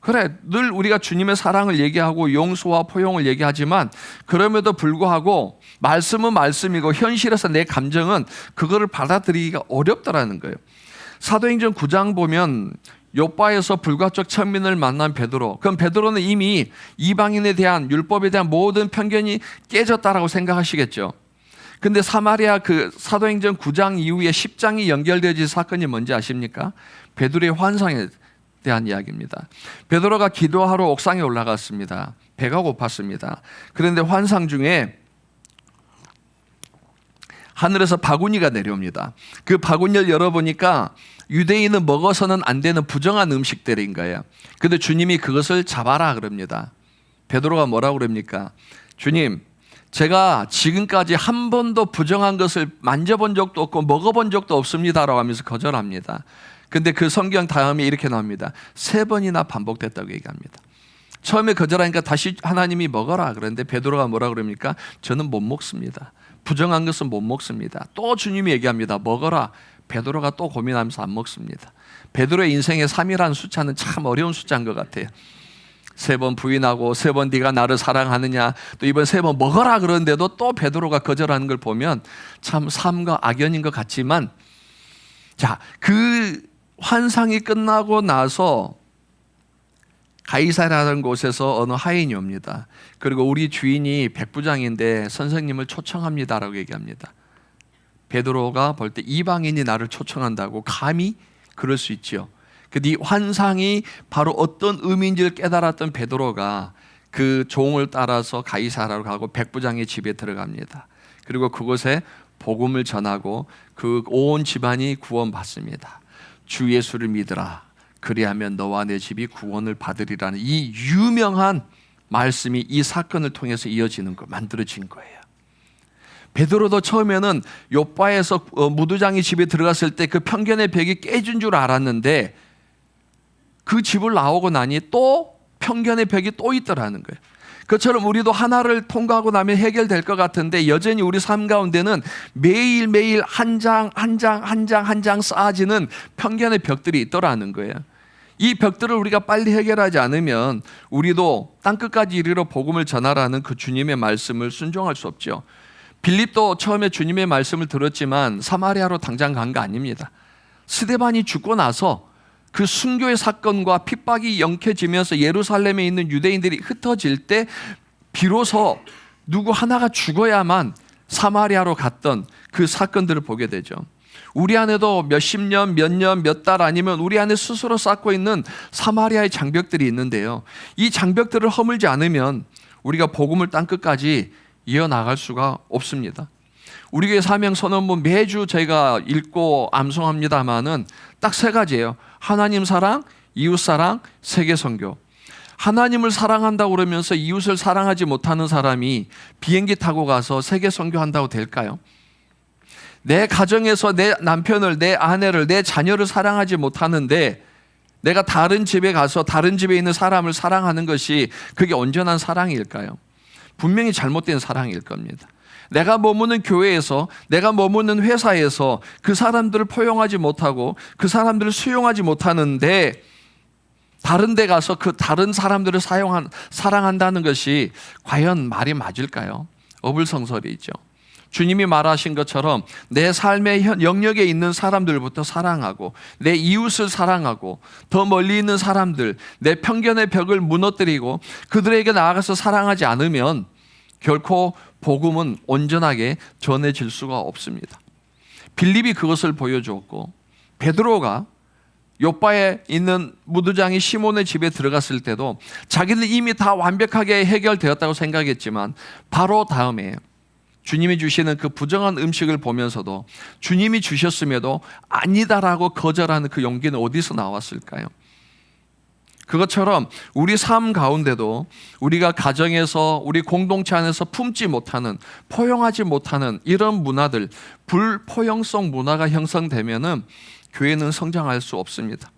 S5: 그래, 늘 우리가 주님의 사랑을 얘기하고 용서와 포용을 얘기하지만 그럼에도 불구하고 말씀은 말씀이고 현실에서 내 감정은 그거를 받아들이기가 어렵더라는 거예요. 사도행전 9장 보면 욥바에서 불가촉 천민을 만난 베드로. 그럼 베드로는 이미 이방인에 대한 율법에 대한 모든 편견이 깨졌다라고 생각하시겠죠. 근데 사마리아 그 사도행전 9장 이후에 10장이 연결되어진 사건이 뭔지 아십니까? 베드로의 환상에 대한 이야기입니다. 베드로가 기도하러 옥상에 올라갔습니다. 배가 고팠습니다. 그런데 환상 중에 하늘에서 바구니가 내려옵니다. 그 바구니를 열어보니까 유대인은 먹어서는 안 되는 부정한 음식들인 거예요. 근데 주님이 그것을 잡아라 그럽니다. 베드로가 뭐라고 그럽니까? 주님, 제가 지금까지 한 번도 부정한 것을 만져본 적도 없고 먹어본 적도 없습니다라고 하면서 거절합니다. 근데 그 성경 다음에 이렇게 나옵니다. 3번이나 반복됐다고 얘기합니다. 처음에 거절하니까 다시 하나님이 먹어라 그런데 베드로가 뭐라 그럽니까? 저는 못 먹습니다. 부정한 것은 못 먹습니다. 또 주님이 얘기합니다. 먹어라. 베드로가 또 고민하면서 안 먹습니다. 베드로의 인생에 3이라는 숫자는 참 어려운 숫자인 것 같아요. 3번 부인하고 3번 네가 나를 사랑하느냐, 또 이번 3번 먹어라 그러는데도 또 베드로가 거절하는 걸 보면 참 삶과 악연인 것 같지만, 자, 그 환상이 끝나고 나서 가이사라는 곳에서 어느 하인이 옵니다. 그리고 우리 주인이 백부장인데 선생님을 초청합니다라고 얘기합니다. 베드로가 볼 때 이방인이 나를 초청한다고 감히 그럴 수 있죠. 근데 이 환상이 바로 어떤 의미인지를 깨달았던 베드로가 그 종을 따라서 가이사라로 가고 백부장의 집에 들어갑니다. 그리고 그곳에 복음을 전하고 그 온 집안이 구원받습니다. 주 예수를 믿으라. 그리하면 너와 내 집이 구원을 받으리라는 이 유명한 말씀이 이 사건을 통해서 이어지는 거, 만들어진 거예요. 베드로도 처음에는 욥바에서 무두장이 집에 들어갔을 때 그 편견의 벽이 깨진 줄 알았는데 그 집을 나오고 나니 또 편견의 벽이 또 있더라는 거예요. 그처럼 우리도 하나를 통과하고 나면 해결될 것 같은데 여전히 우리 삶 가운데는 매일매일 한 장 쌓아지는 편견의 벽들이 있더라는 거예요. 이 벽들을 우리가 빨리 해결하지 않으면 우리도 땅끝까지 이르러 복음을 전하라는 그 주님의 말씀을 순종할 수 없죠. 빌립도 처음에 주님의 말씀을 들었지만 사마리아로 당장 간 거 아닙니다. 스데반이 죽고 나서 그 순교의 사건과 핍박이 영켜지면서 예루살렘에 있는 유대인들이 흩어질 때 비로소 누구 하나가 죽어야만 사마리아로 갔던 그 사건들을 보게 되죠. 우리 안에도 몇십 년, 몇 년, 몇 달 아니면 우리 안에 스스로 쌓고 있는 사마리아의 장벽들이 있는데요. 이 장벽들을 허물지 않으면 우리가 복음을 땅끝까지 이어나갈 수가 없습니다. 우리 교회 사명 선언문 매주 저희가 읽고 암송합니다만은 딱 3가지예요. 하나님 사랑, 이웃 사랑, 세계 선교. 하나님을 사랑한다고 그러면서 이웃을 사랑하지 못하는 사람이 비행기 타고 가서 세계 선교한다고 될까요? 내 가정에서 내 남편을, 내 아내를, 내 자녀를 사랑하지 못하는데 내가 다른 집에 가서 다른 집에 있는 사람을 사랑하는 것이 그게 온전한 사랑일까요? 분명히 잘못된 사랑일 겁니다. 내가 머무는 교회에서, 내가 머무는 회사에서 그 사람들을 포용하지 못하고 그 사람들을 수용하지 못하는데 다른 데 가서 그 다른 사람들을 사랑한다는 것이 과연 말이 맞을까요? 어불성설이죠. 주님이 말하신 것처럼 내 삶의 영역에 있는 사람들부터 사랑하고 내 이웃을 사랑하고 더 멀리 있는 사람들, 내 편견의 벽을 무너뜨리고 그들에게 나아가서 사랑하지 않으면 결코 복음은 온전하게 전해질 수가 없습니다. 빌립이 그것을 보여주었고 베드로가 욥바에 있는 무두장이 시몬의 집에 들어갔을 때도 자기는 이미 다 완벽하게 해결되었다고 생각했지만 바로 다음에 주님이 주시는 그 부정한 음식을 보면서도 주님이 주셨음에도 아니다라고 거절하는 그 용기는 어디서 나왔을까요? 그것처럼 우리 삶 가운데도 우리가 가정에서 우리 공동체 안에서 품지 못하는, 포용하지 못하는 이런 문화들, 불포용성 문화가 형성되면은 교회는 성장할 수 없습니다.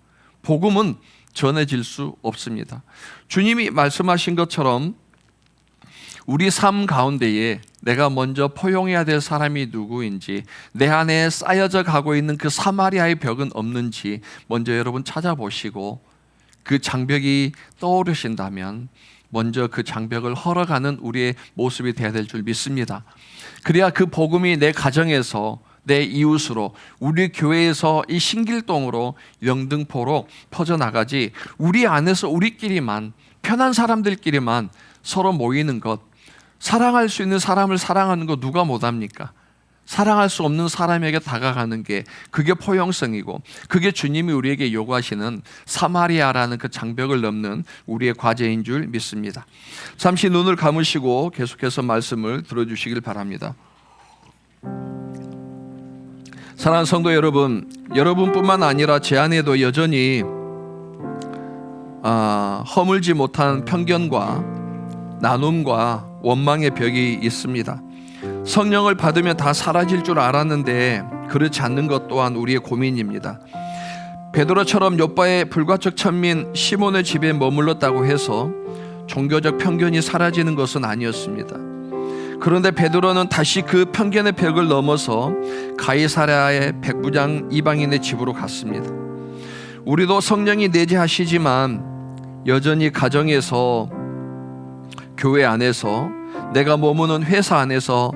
S5: 복음은 전해질 수 없습니다. 주님이 말씀하신 것처럼 우리 삶 가운데에 내가 먼저 포용해야 될 사람이 누구인지, 내 안에 쌓여져 가고 있는 그 사마리아의 벽은 없는지 먼저 여러분 찾아보시고, 그 장벽이 떠오르신다면 먼저 그 장벽을 헐어가는 우리의 모습이 되어야 될 줄 믿습니다. 그래야 그 복음이 내 가정에서, 내 이웃으로, 우리 교회에서 이 신길동으로, 영등포로 퍼져나가지, 우리 안에서 우리끼리만, 편한 사람들끼리만 서로 모이는 것, 사랑할 수 있는 사람을 사랑하는 거 누가 못합니까? 사랑할 수 없는 사람에게 다가가는 게, 그게 포용성이고, 그게 주님이 우리에게 요구하시는 사마리아라는 그 장벽을 넘는 우리의 과제인 줄 믿습니다. 잠시 눈을 감으시고 계속해서 말씀을 들어주시길 바랍니다. 사랑하는 성도 여러분, 여러분뿐만 아니라 제 안에도 여전히 허물지 못한 편견과 나눔과 원망의 벽이 있습니다. 성령을 받으면 다 사라질 줄 알았는데 그렇지 않는 것 또한 우리의 고민입니다. 베드로처럼 욥바의 불과적 천민 시몬의 집에 머물렀다고 해서 종교적 편견이 사라지는 것은 아니었습니다. 그런데 베드로는 다시 그 편견의 벽을 넘어서 가이사랴의 백부장 이방인의 집으로 갔습니다. 우리도 성령이 내재하시지만 여전히 가정에서, 교회 안에서, 내가 머무는 회사 안에서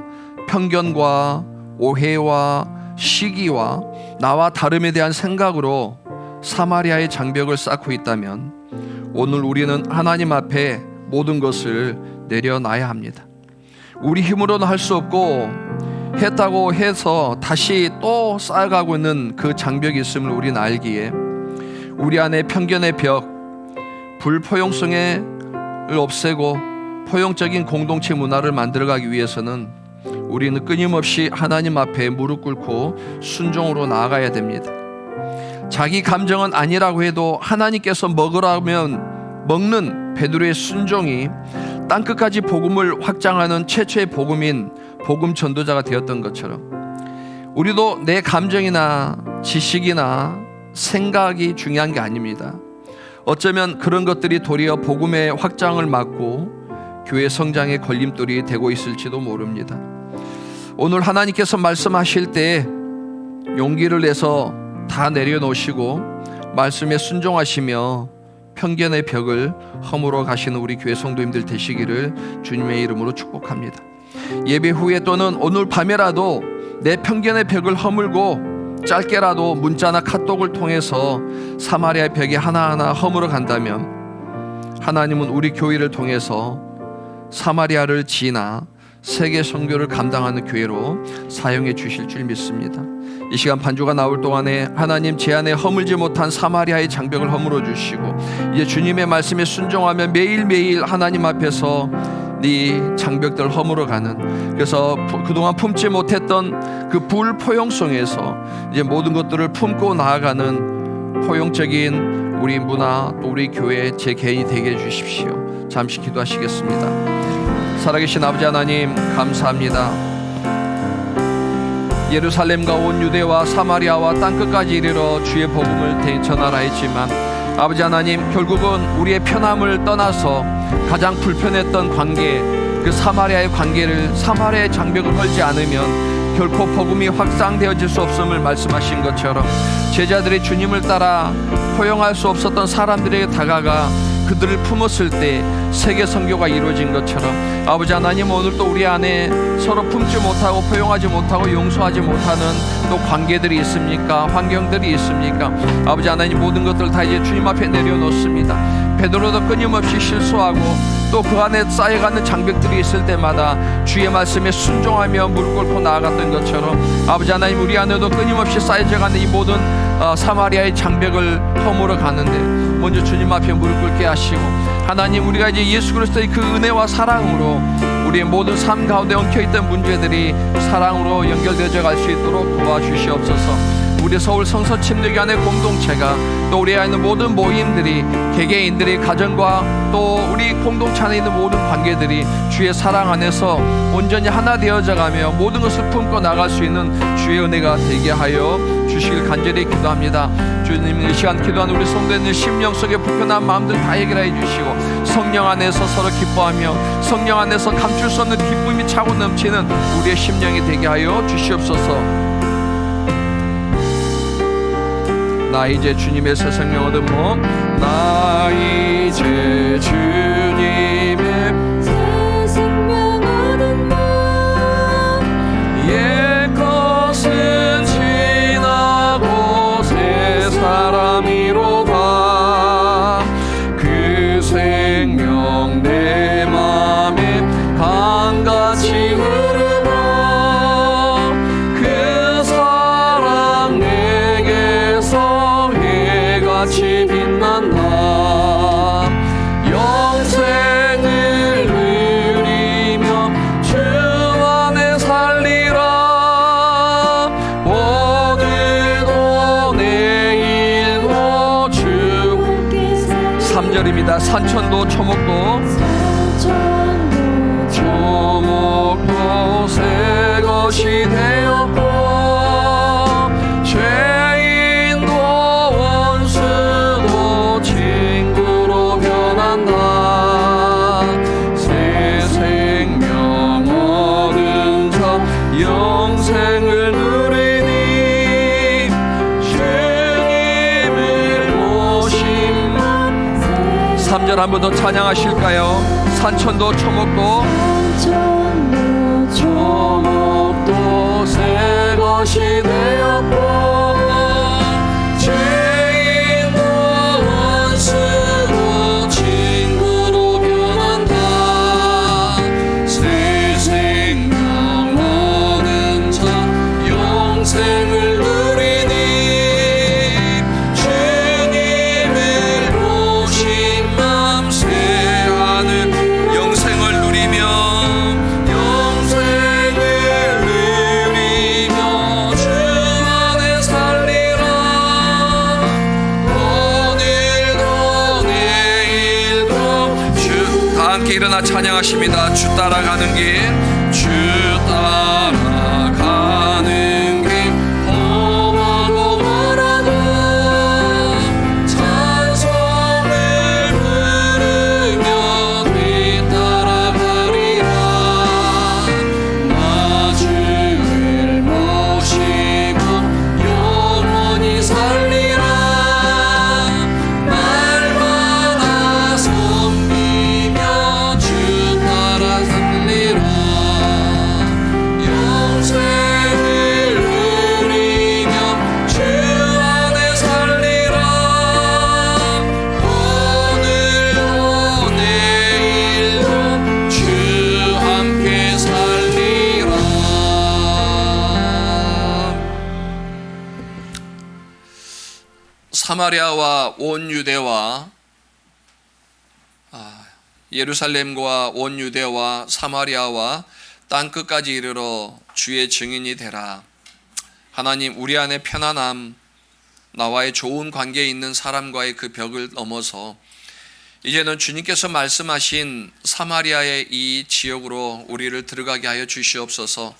S5: 편견과 오해와 시기와 나와 다름에 대한 생각으로 사마리아의 장벽을 쌓고 있다면 오늘 우리는 하나님 앞에 모든 것을 내려놔야 합니다. 우리 힘으로는 할 수 없고, 했다고 해서 다시 또 쌓아가고 있는 그 장벽이 있음을 우리는 알기에 우리 안에 편견의 벽, 불포용성을 없애고 포용적인 공동체 문화를 만들어가기 위해서는 우리는 끊임없이 하나님 앞에 무릎 꿇고 순종으로 나아가야 됩니다. 자기 감정은 아니라고 해도 하나님께서 먹으라면 먹는 베드로의 순종이 땅끝까지 복음을 확장하는 최초의 복음인 복음 전도자가 되었던 것처럼 우리도 내 감정이나 지식이나 생각이 중요한 게 아닙니다. 어쩌면 그런 것들이 도리어 복음의 확장을 막고 교회 성장의 걸림돌이 되고 있을지도 모릅니다. 오늘 하나님께서 말씀하실 때 용기를 내서 다 내려놓으시고 말씀에 순종하시며 편견의 벽을 허물어 가시는 우리 교회 성도님들 되시기를 주님의 이름으로 축복합니다. 예배 후에 또는 오늘 밤에라도 내 편견의 벽을 허물고 짧게라도 문자나 카톡을 통해서 사마리아의 벽이 하나하나 허물어 간다면 하나님은 우리 교회를 통해서 사마리아를 지나 세계 선교를 감당하는 교회로 사용해 주실 줄 믿습니다. 이 시간 반주가 나올 동안에 하나님 제 안에 허물지 못한 사마리아의 장벽을 허물어 주시고 이제 주님의 말씀에 순종하며 매일매일 하나님 앞에서 네 장벽들을 허물어 가는, 그래서 그동안 품지 못했던 그 불포용성에서 이제 모든 것들을 품고 나아가는 포용적인 우리 문화 또 우리 교회 제 개인이 되게 해주십시오. 잠시 기도하시겠습니다. 살아계신 아버지 하나님 감사합니다. 예루살렘과 온 유대와 사마리아와 땅끝까지 이르러 주의 복음을 전하라 했지만 아버지 하나님 결국은 우리의 편함을 떠나서 가장 불편했던 관계, 그 사마리아의 관계를, 사마리아의 장벽을 헐지 않으면 결코 복음이 확산되어질 수 없음을 말씀하신 것처럼 제자들이 주님을 따라 포용할 수 없었던 사람들에게 다가가 그들을 품었을 때 세계 선교가 이루어진 것처럼 아버지 하나님 오늘도 우리 안에 서로 품지 못하고 포용하지 못하고 용서하지 못하는 또 관계들이 있습니까? 환경들이 있습니까? 아버지 하나님 모든 것들을 다 이제 주님 앞에 내려놓습니다. 베드로도 끊임없이 실수하고 또 그 안에 쌓여가는 장벽들이 있을 때마다 주의 말씀에 순종하며 무릎 꿇고 나아갔던 것처럼 아버지 하나님 우리 안에도 끊임없이 쌓여져가는 이 모든 사마리아의 장벽을 허물어 가는데 먼저 주님 앞에 무릎 꿇게 하시고 하나님 우리가 이제 예수 그리스도의 그 은혜와 사랑으로 우리의 모든 삶 가운데 엉켜있던 문제들이 사랑으로 연결되어져 갈 수 있도록 도와주시옵소서. 우리 서울 성서 침례교환의 공동체가 또 우리 안에 있는 모든 모임들이 개개인들이 가정과 또 우리 공동체 안에 있는 모든 관계들이 주의 사랑 안에서 온전히 하나 되어져 가며 모든 것을 품고 나갈 수 있는 주의 은혜가 되게 하여 주시길 간절히 기도합니다. 주님 이 시간 기도하는 우리 성도님들 심령 속에 불편한 마음들 다 해결해 주시고 성령 안에서 서로 기뻐하며 성령 안에서 감출 수 없는 기쁨이 차고 넘치는 우리의 심령이 되게 하여 주시옵소서. 나 이제 주님의 새 생명 얻은 몸, 나 이제 주님의
S1: 새 생명 얻은 몸
S5: 옛 것은 지나고 새 사람이로다. 그 생명 내 맘에 강같이 흐르고 그 사랑 내게서 해같이 빛난다. 영생을 누리며 주 안에 살리라. 오늘도 내일도 주 3절입니다. 산천도 초목도 초목도 새 것이 되었고 죄인도 원수도 친구로 변한다. 새 생명 얻은 자 영생을 누리니 주님을 모심. 3절 한 번 더 찬양하실까요? 산천도 초목도 초목도 새 것이 되었고 죄인도 원수도 친구로 변한다. 새 생명 얻은 자 영생을 누리니 주님을 모신 맘 새하늘 영생을 누리며 주 안에 살리라. 오늘도 내일도 주 다 함께 일어나 찬양하십니다. 주 따라가는 길 주 따라가는 길 험하고 멀어도 찬송을 부르며 뒤따라가리라. 나 주를 모시고 영원히 살리라. 날마다 섬기며 주 따라 살리라. 영생을 누리며 주 안에 살리라. 오늘도 내일도 주 함께 살리라. 사마리아와 온 유대와 예루살렘과 온 유대와 사마리아와 땅 끝까지 이르러 주의 증인이 되라. 하나님, 우리 안에 편안함, 나와의 좋은 관계에 있는 사람과의 그 벽을 넘어서 이제는 주님께서 말씀하신 사마리아의 이 지역으로 우리를 들어가게 하여 주시옵소서.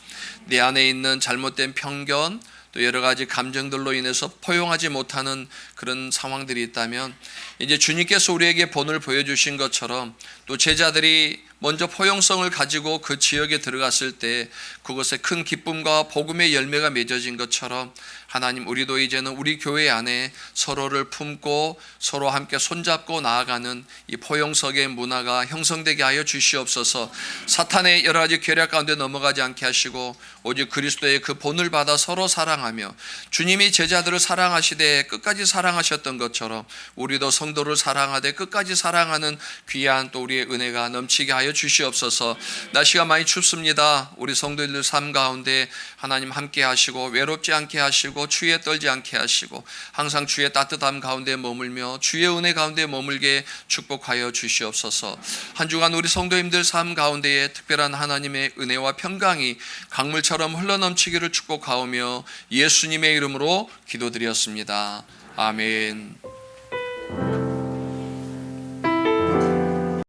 S5: 내 안에 있는 잘못된 편견, 또 여러 가지 감정들로 인해서 포용하지 못하는 그런 상황들이 있다면 이제 주님께서 우리에게 본을 보여주신 것처럼 또 제자들이 먼저 포용성을 가지고 그 지역에 들어갔을 때 그것에 큰 기쁨과 복음의 열매가 맺어진 것처럼 하나님, 우리도 이제는 우리 교회 안에 서로를 품고 서로 함께 손잡고 나아가는 이 포용성의 문화가 형성되게 하여 주시옵소서. 사탄의 여러 가지 계략 가운데 넘어가지 않게 하시고 오직 그리스도의 그 본을 받아 서로 사랑하며 주님이 제자들을 사랑하시되 끝까지 사랑하셨던 것처럼 우리도 성도를 사랑하되 끝까지 사랑하는 귀한 또 우리의 은혜가 넘치게 하여 주시옵소서. 날씨가 많이 춥습니다. 우리 성도들 삶 가운데 하나님 함께 하시고 외롭지 않게 하시고 추위에 떨지 않게 하시고 항상 주의 따뜻함 가운데 머물며 주의 은혜 가운데 머물게 축복하여 주시옵소서. 한 주간 우리 성도님들 삶 가운데에 특별한 하나님의 은혜와 평강이 강물처럼 흘러넘치기를 축복하오며 예수님의 이름으로 기도드렸습니다. 아멘.